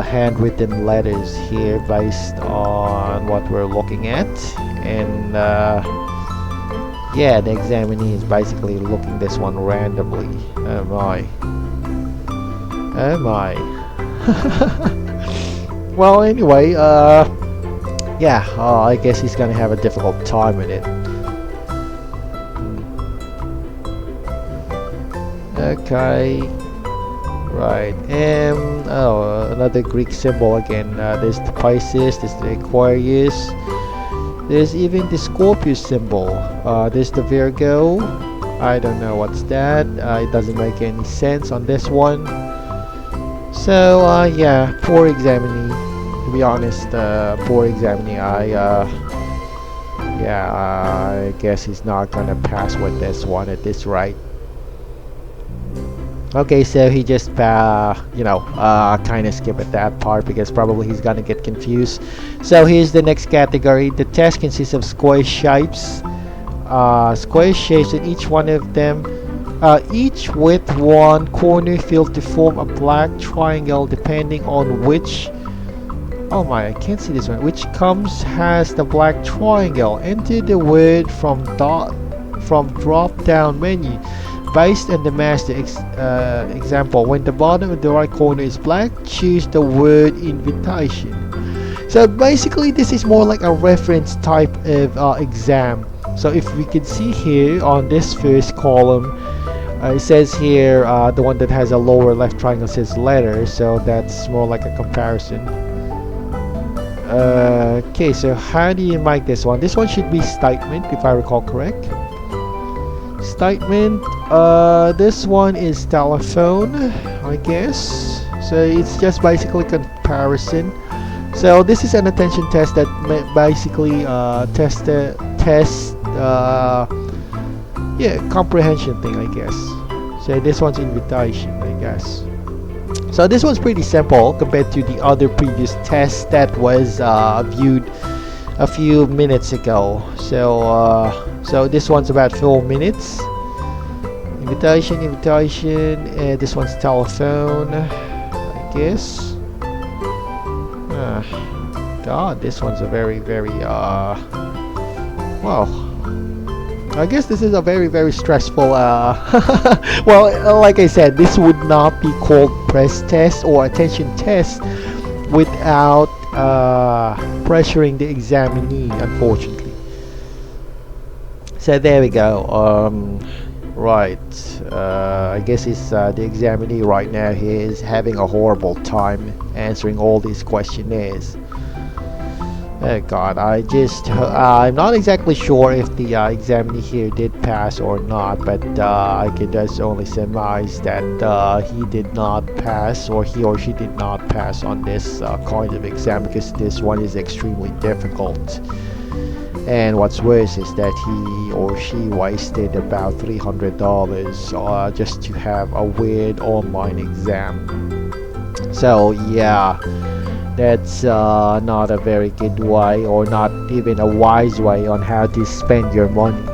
handwritten letters here based on what we're looking at, and yeah, the examinee is basically looking this one randomly. Oh my. Oh my. Well, anyway, yeah, I guess he's gonna have a difficult time with it. Okay, right, oh, another Greek symbol again. There's the Pisces, there's the Aquarius, there's even the Scorpio symbol. There's the Virgo. I don't know what's that. It doesn't make any sense on this one. So yeah, poor examinee. To be honest, poor examinee. I guess he's not gonna pass with this one at this rate. Okay, so he just kind of skipped that part because probably he's gonna get confused. So here's the next category. The test consists of square shapes. Square shapes, and each one of them, each with one corner filled to form a black triangle, depending on which. Oh my, I can't see this one. Which comes has the black triangle. Enter the word from drop down menu. Based on the master example, when the bottom of the right corner is black, choose the word invitation. So basically this is more like a reference type of exam. So if we can see here on this first column, it says here the one that has a lower left triangle says letter, so that's more like a comparison. Okay, so how do you make this one? This one should be statement, if I recall correct. Statement. This one is telephone, I guess. So it's just basically comparison. So this is an attention test that basically test comprehension thing, I guess. So this one's invitation, I guess. So this one's pretty simple compared to the other previous test that was viewed a few minutes ago. So this one's about 4 minutes. Invitation, and this one's telephone, I guess. God, this one's a very well, I guess this is a very stressful well, like I said, this would not be called press test or attention test without pressuring the examinee, unfortunately. So there we go. Right, I guess it's the examinee right now. He is having a horrible time answering all these questionnaires. Oh God, I'm not exactly sure if the examinee here did pass or not, but I can just only surmise that he did not pass, or he or she did not pass on this kind of exam, because this one is extremely difficult. And what's worse is that he or she wasted about $300 just to have a weird online exam. So yeah, that's not a very good way, or not even a wise way on how to spend your money.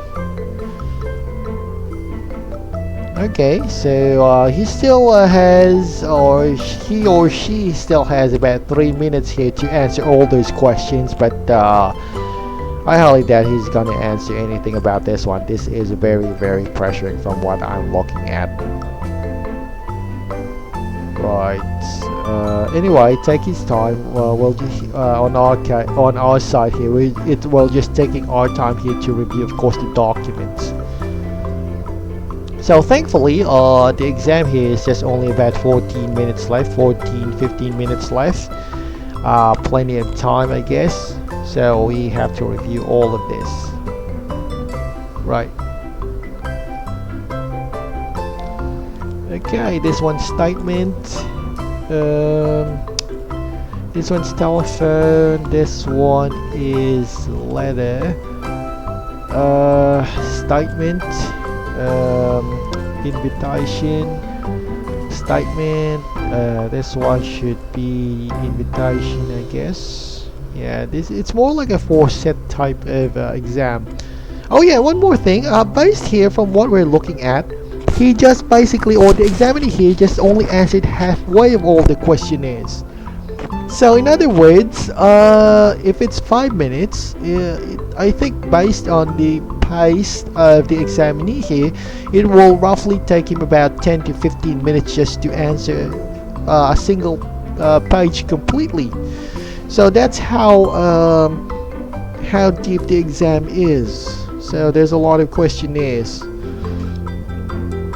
Okay, so he still has, or he or she still has about 3 minutes here to answer all those questions, but I highly doubt he's gonna answer anything about this one. This is very pressuring from what I'm looking at. Right. Anyway, take his time. We'll just, on our side here, we're just taking our time here to review, of course, the documents. So thankfully, the exam here is just only about 15 minutes left. Plenty of time, I guess. So we have to review all of this. Right. Okay, this one's statement. This one's telephone. This one is letter. Statement. Invitation. Statement. This one should be invitation, I guess. Yeah, it's more like a 4-set type of exam. Oh yeah, one more thing. Based here from what we're looking at, he just basically, or the examiner here, just only answered halfway of all the questionnaires. So in other words, if it's 5 minutes, I think based on the pace of the examinee here, it will roughly take him about 10 to 15 minutes just to answer a single page completely. So that's how deep the exam is. So there's a lot of questionnaires.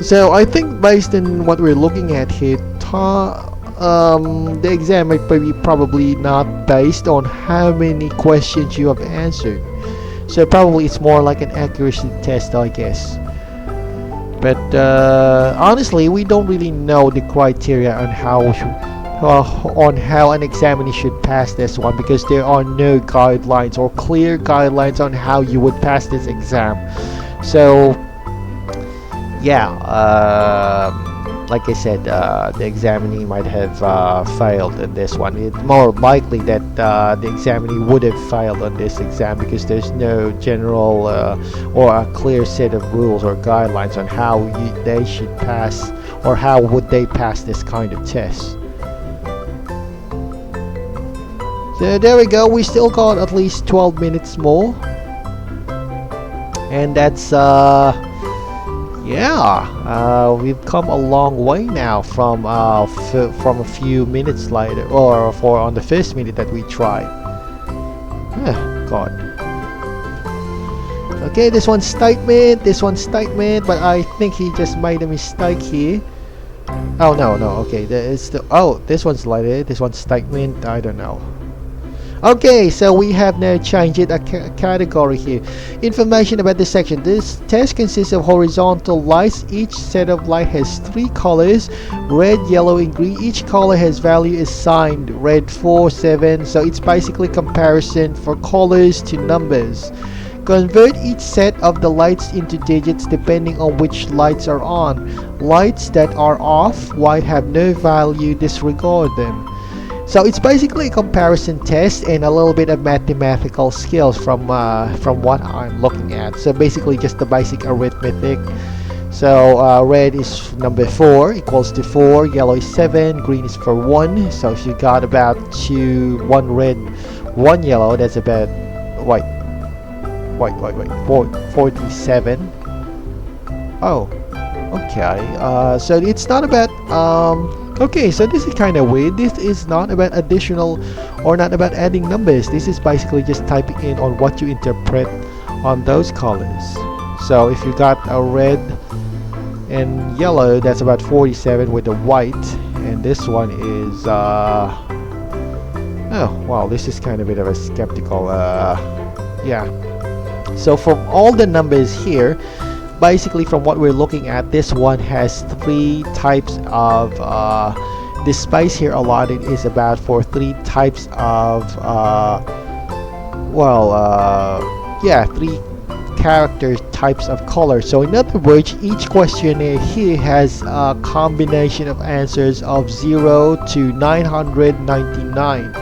So I think based on what we're looking at here, the exam might be probably not based on how many questions you have answered. So probably it's more like an accuracy test, I guess. But honestly, we don't really know the criteria on how an examinee should pass this one, because there are no guidelines or clear guidelines on how you would pass this exam. So yeah, like I said, the examinee might have failed in this one. It's more likely that the examinee would have failed on this exam because there's no general or a clear set of rules or guidelines on how they should pass or how would they pass this kind of test. So there we go, we still got at least 12 minutes more, and that's we've come a long way now from a few minutes later, or on the first minute that we tried. God. Okay, this one's statement, but I think he just made a mistake here. Oh no, okay, this one's later, this one's statement, I don't know. Okay, so we have now changed a category here. Information about this section. This test consists of horizontal lights. Each set of light has 3 colors, red, yellow, and green. Each color has value assigned, red 4, 7. So it's basically comparison for colors to numbers. Convert each set of the lights into digits depending on which lights are on. Lights that are off, white, have no value, disregard them. So it's basically a comparison test and a little bit of mathematical skills from what I'm looking at. So basically just the basic arithmetic. So red is number 4 equals to 4, yellow is 7, green is for 1. So if you got about 1 red, 1 yellow, that's about 47. Oh, okay. So it's not about okay, so this is kind of weird. This is not about additional or not about adding numbers. This is basically just typing in on what you interpret on those colors. So if you got a red and yellow, that's about 47 with the white, and this one is oh wow, this is kind of a bit of a skeptical yeah. So from all the numbers here, basically from what we're looking at, this one has 3 types of this space here allotted is about for 3 types of 3 character types of color. So in other words, each questionnaire here has a combination of answers of 0 to 999.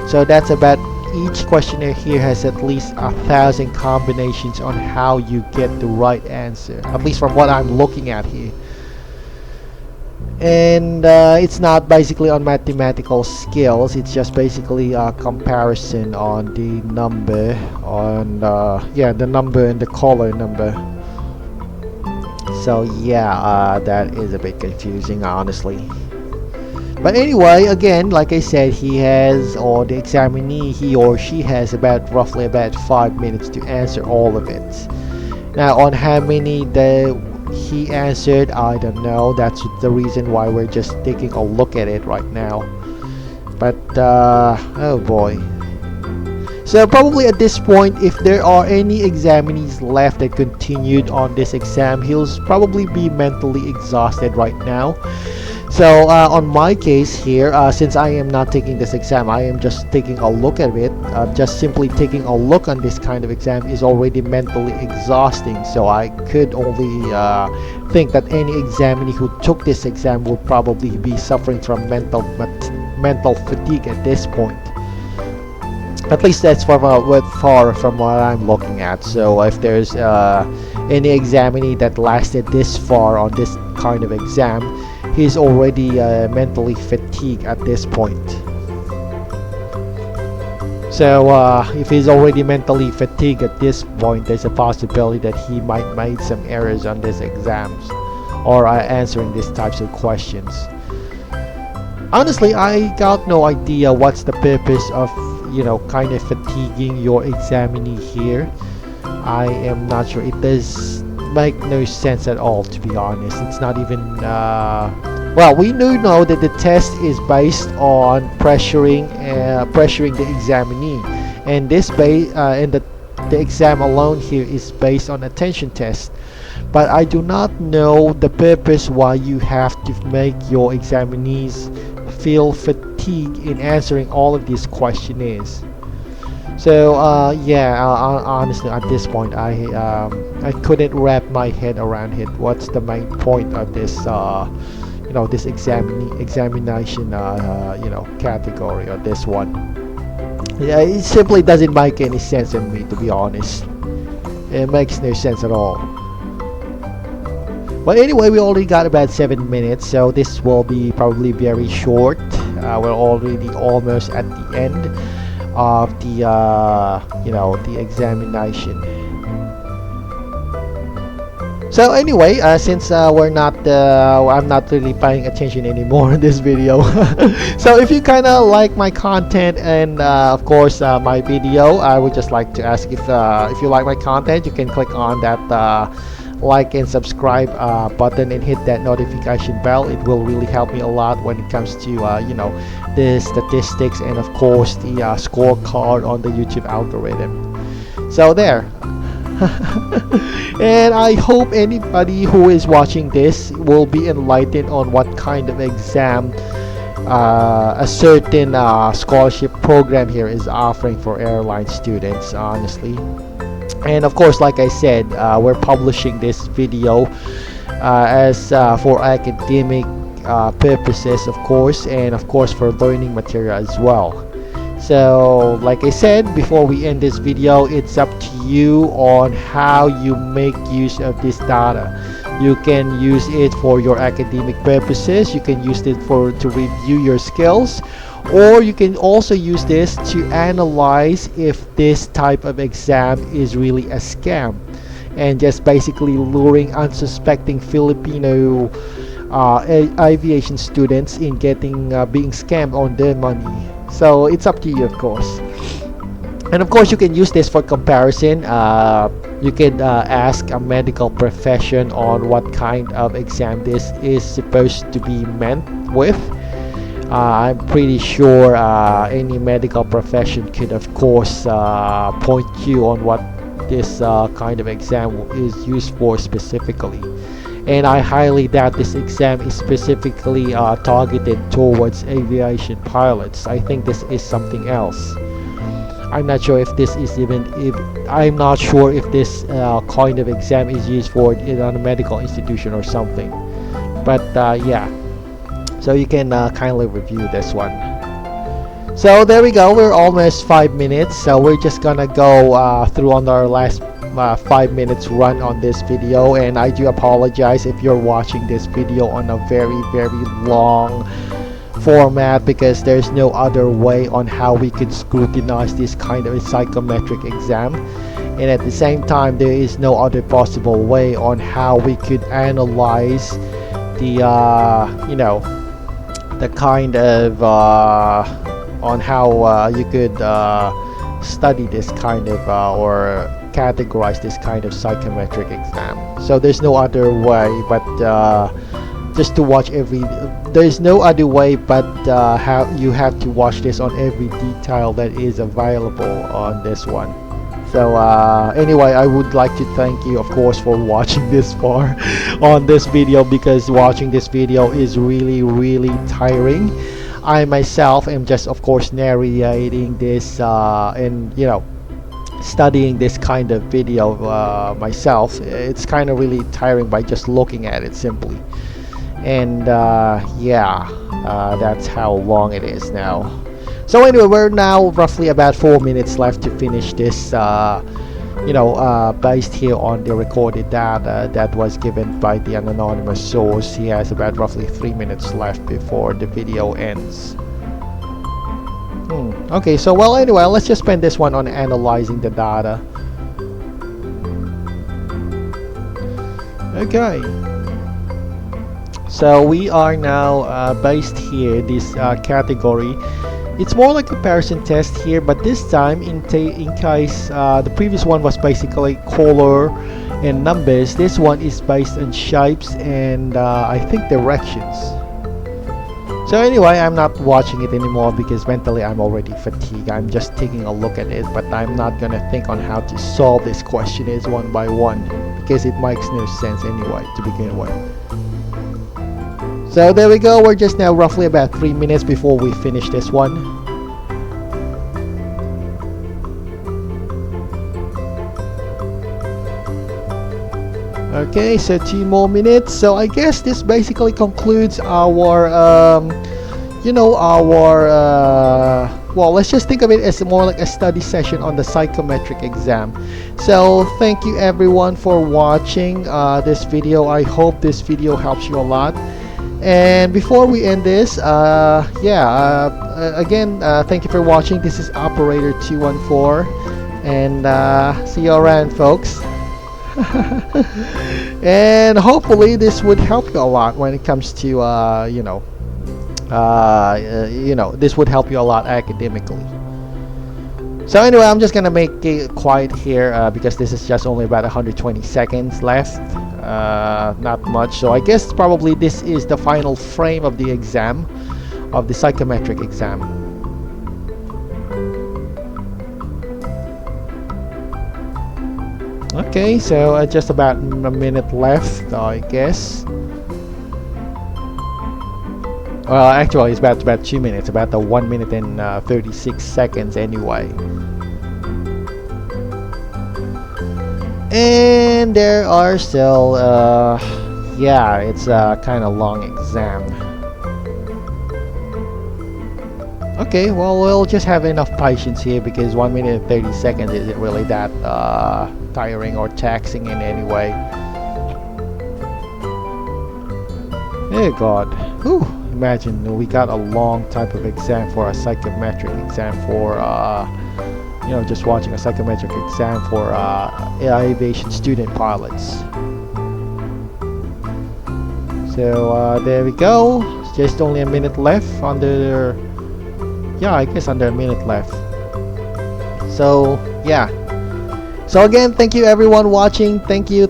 So that's about, each questionnaire here has at least 1,000 combinations on how you get the right answer, at least from what I'm looking at here. And it's not basically on mathematical skills, it's just basically a comparison on the number, on the number and the color number. So yeah, that is a bit confusing, honestly. But anyway, again, like I said, he has, or the examinee, he or she has roughly about 5 minutes to answer all of it. Now, on how many he answered, I don't know. That's the reason why we're just taking a look at it right now. But oh boy. So probably at this point, if there are any examinees left that continued on this exam, he'll probably be mentally exhausted right now. So on my case here, since I am not taking this exam, I am just taking a look at it. Just simply taking a look on this kind of exam is already mentally exhausting. So I could only think that any examinee who took this exam will probably be suffering from mental fatigue at this point. At least that's far from what I'm looking at. So if there's any examinee that lasted this far on this kind of exam, he's already mentally fatigued at this point. So if he's already mentally fatigued at this point, there's a possibility that he might make some errors on these exams or answering these types of questions. Honestly, I got no idea what's the purpose of, kind of fatiguing your examinee here. I am not sure. It does make no sense at all, to be honest. It's not even well, we do know that the test is based on pressuring the examinee, and this the exam alone here is based on attention test. But I do not know the purpose why you have to make your examinees feel fatigued in answering all of these questionnaires. So honestly, at this point, I couldn't wrap my head around it. What's the main point of this this examination category, or this one. Yeah, it simply doesn't make any sense to me, to be honest. It makes no sense at all. But anyway, we already got about 7 minutes, so this will be probably very short. We're already almost at the end of the the examination. So anyway, since I'm not really paying attention anymore in this video. So if you kind of like my content and of course my video, I would just like to ask if you like my content, you can click on that like and subscribe button and hit that notification bell. It will really help me a lot when it comes to the statistics and of course the scorecard on the YouTube algorithm. So there. And I hope anybody who is watching this will be enlightened on what kind of exam a certain scholarship program here is offering for airline students, honestly. And of course, like I said, we're publishing this video as for academic purposes, of course, and of course for learning material as well. So like I said, before we end this video, it's up to you on how you make use of this data. You can use it for your academic purposes, you can use it to review your skills, or you can also use this to analyze if this type of exam is really a scam and just basically luring unsuspecting Filipino aviation students in being scammed on their money. So it's up to you, of course. And of course, you can use this for comparison. You can ask a medical profession on what kind of exam this is supposed to be meant with. I'm pretty sure any medical profession could, of course, point you on what this kind of exam is used for specifically. And I highly doubt this exam is specifically targeted towards aviation pilots. I think this is something else. I'm not sure if this is I'm not sure if this kind of exam is used for in a medical institution or something. But yeah, so you can kindly review this one. So there we go. We're almost 5 minutes. So we're just gonna go through on our last 5 minutes run on this video, and I do apologize if you're watching this video on a very long format, because there's no other way on how we could scrutinize this kind of a psychometric exam, and at the same time there is no other possible way on how we could analyze the the kind of on how you could study this kind of or categorize this kind of psychometric exam. So there's no other way but just to watch there's no other way but how you have to watch this on every detail that is available on this one. So anyway, I would like to thank you, of course, for watching this far on this video, because watching this video is really tiring. I myself am just, of course, narrating this and studying this kind of video myself. It's kind of really tiring by just looking at it simply. And yeah, that's how long it is now. So anyway, we're now roughly about 4 minutes left to finish this based here on the recorded data that was given by the anonymous source. He has about roughly 3 minutes left before the video ends. Okay, so well, anyway, let's just spend this one on analyzing the data. Okay, so we are now based here this category. It's more like a comparison test here, but this time in case the previous one was basically color and numbers, this one is based on shapes and I think directions. So anyway, I'm not watching it anymore because mentally I'm already fatigued. I'm just taking a look at it, but I'm not gonna think on how to solve this question is one by one, because it makes no sense anyway to begin with. So there we go. We're just now roughly about 3 minutes before we finish this one. Okay, so 2 more minutes. So I guess this basically concludes our well, let's just think of it as more like a study session on the psychometric exam. So thank you everyone for watching this video. I hope this video helps you a lot. And before we end this, again, thank you for watching. This is Operator 214, and see you around, folks. And hopefully this would help you a lot when it comes to this would help you a lot academically. So anyway, I'm just gonna make it quiet here because this is just only about 120 seconds left, not much. So I guess probably this is the final frame of the exam, of the psychometric exam. Okay, so just about a minute left, I guess. Well, actually, it's about 2 minutes, about the 1 minute and 36 seconds anyway. And there are still, yeah, it's a kind of long exam. Okay, well, we'll just have enough patience here because 1 minute and 30 seconds isn't really that tiring or taxing in any way. Oh God, whew. Imagine we got a long type of exam for a psychometric exam for just watching a psychometric exam for aviation student pilots. So there we go, just only a minute left, under I guess under a minute left. So yeah, so again, thank you everyone watching. Thank you.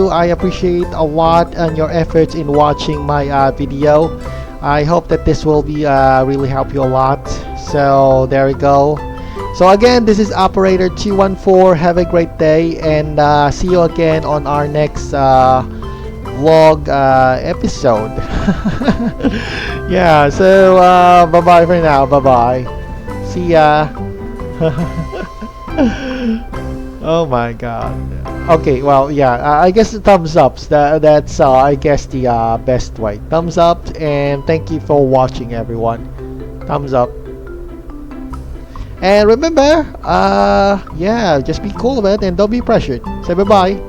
I appreciate a lot on your efforts in watching my video. I hope that this will be really help you a lot. So there we go. So again, this is Operator 214. Have a great day, and see you again on our next vlog episode. Yeah, so bye bye for now. Bye bye. See ya. Oh my God. Okay, well, yeah, I guess thumbs ups. That's I guess the best way. Thumbs up, and thank you for watching, everyone. Thumbs up. And remember, yeah, just be cool about it and don't be pressured. Say bye bye.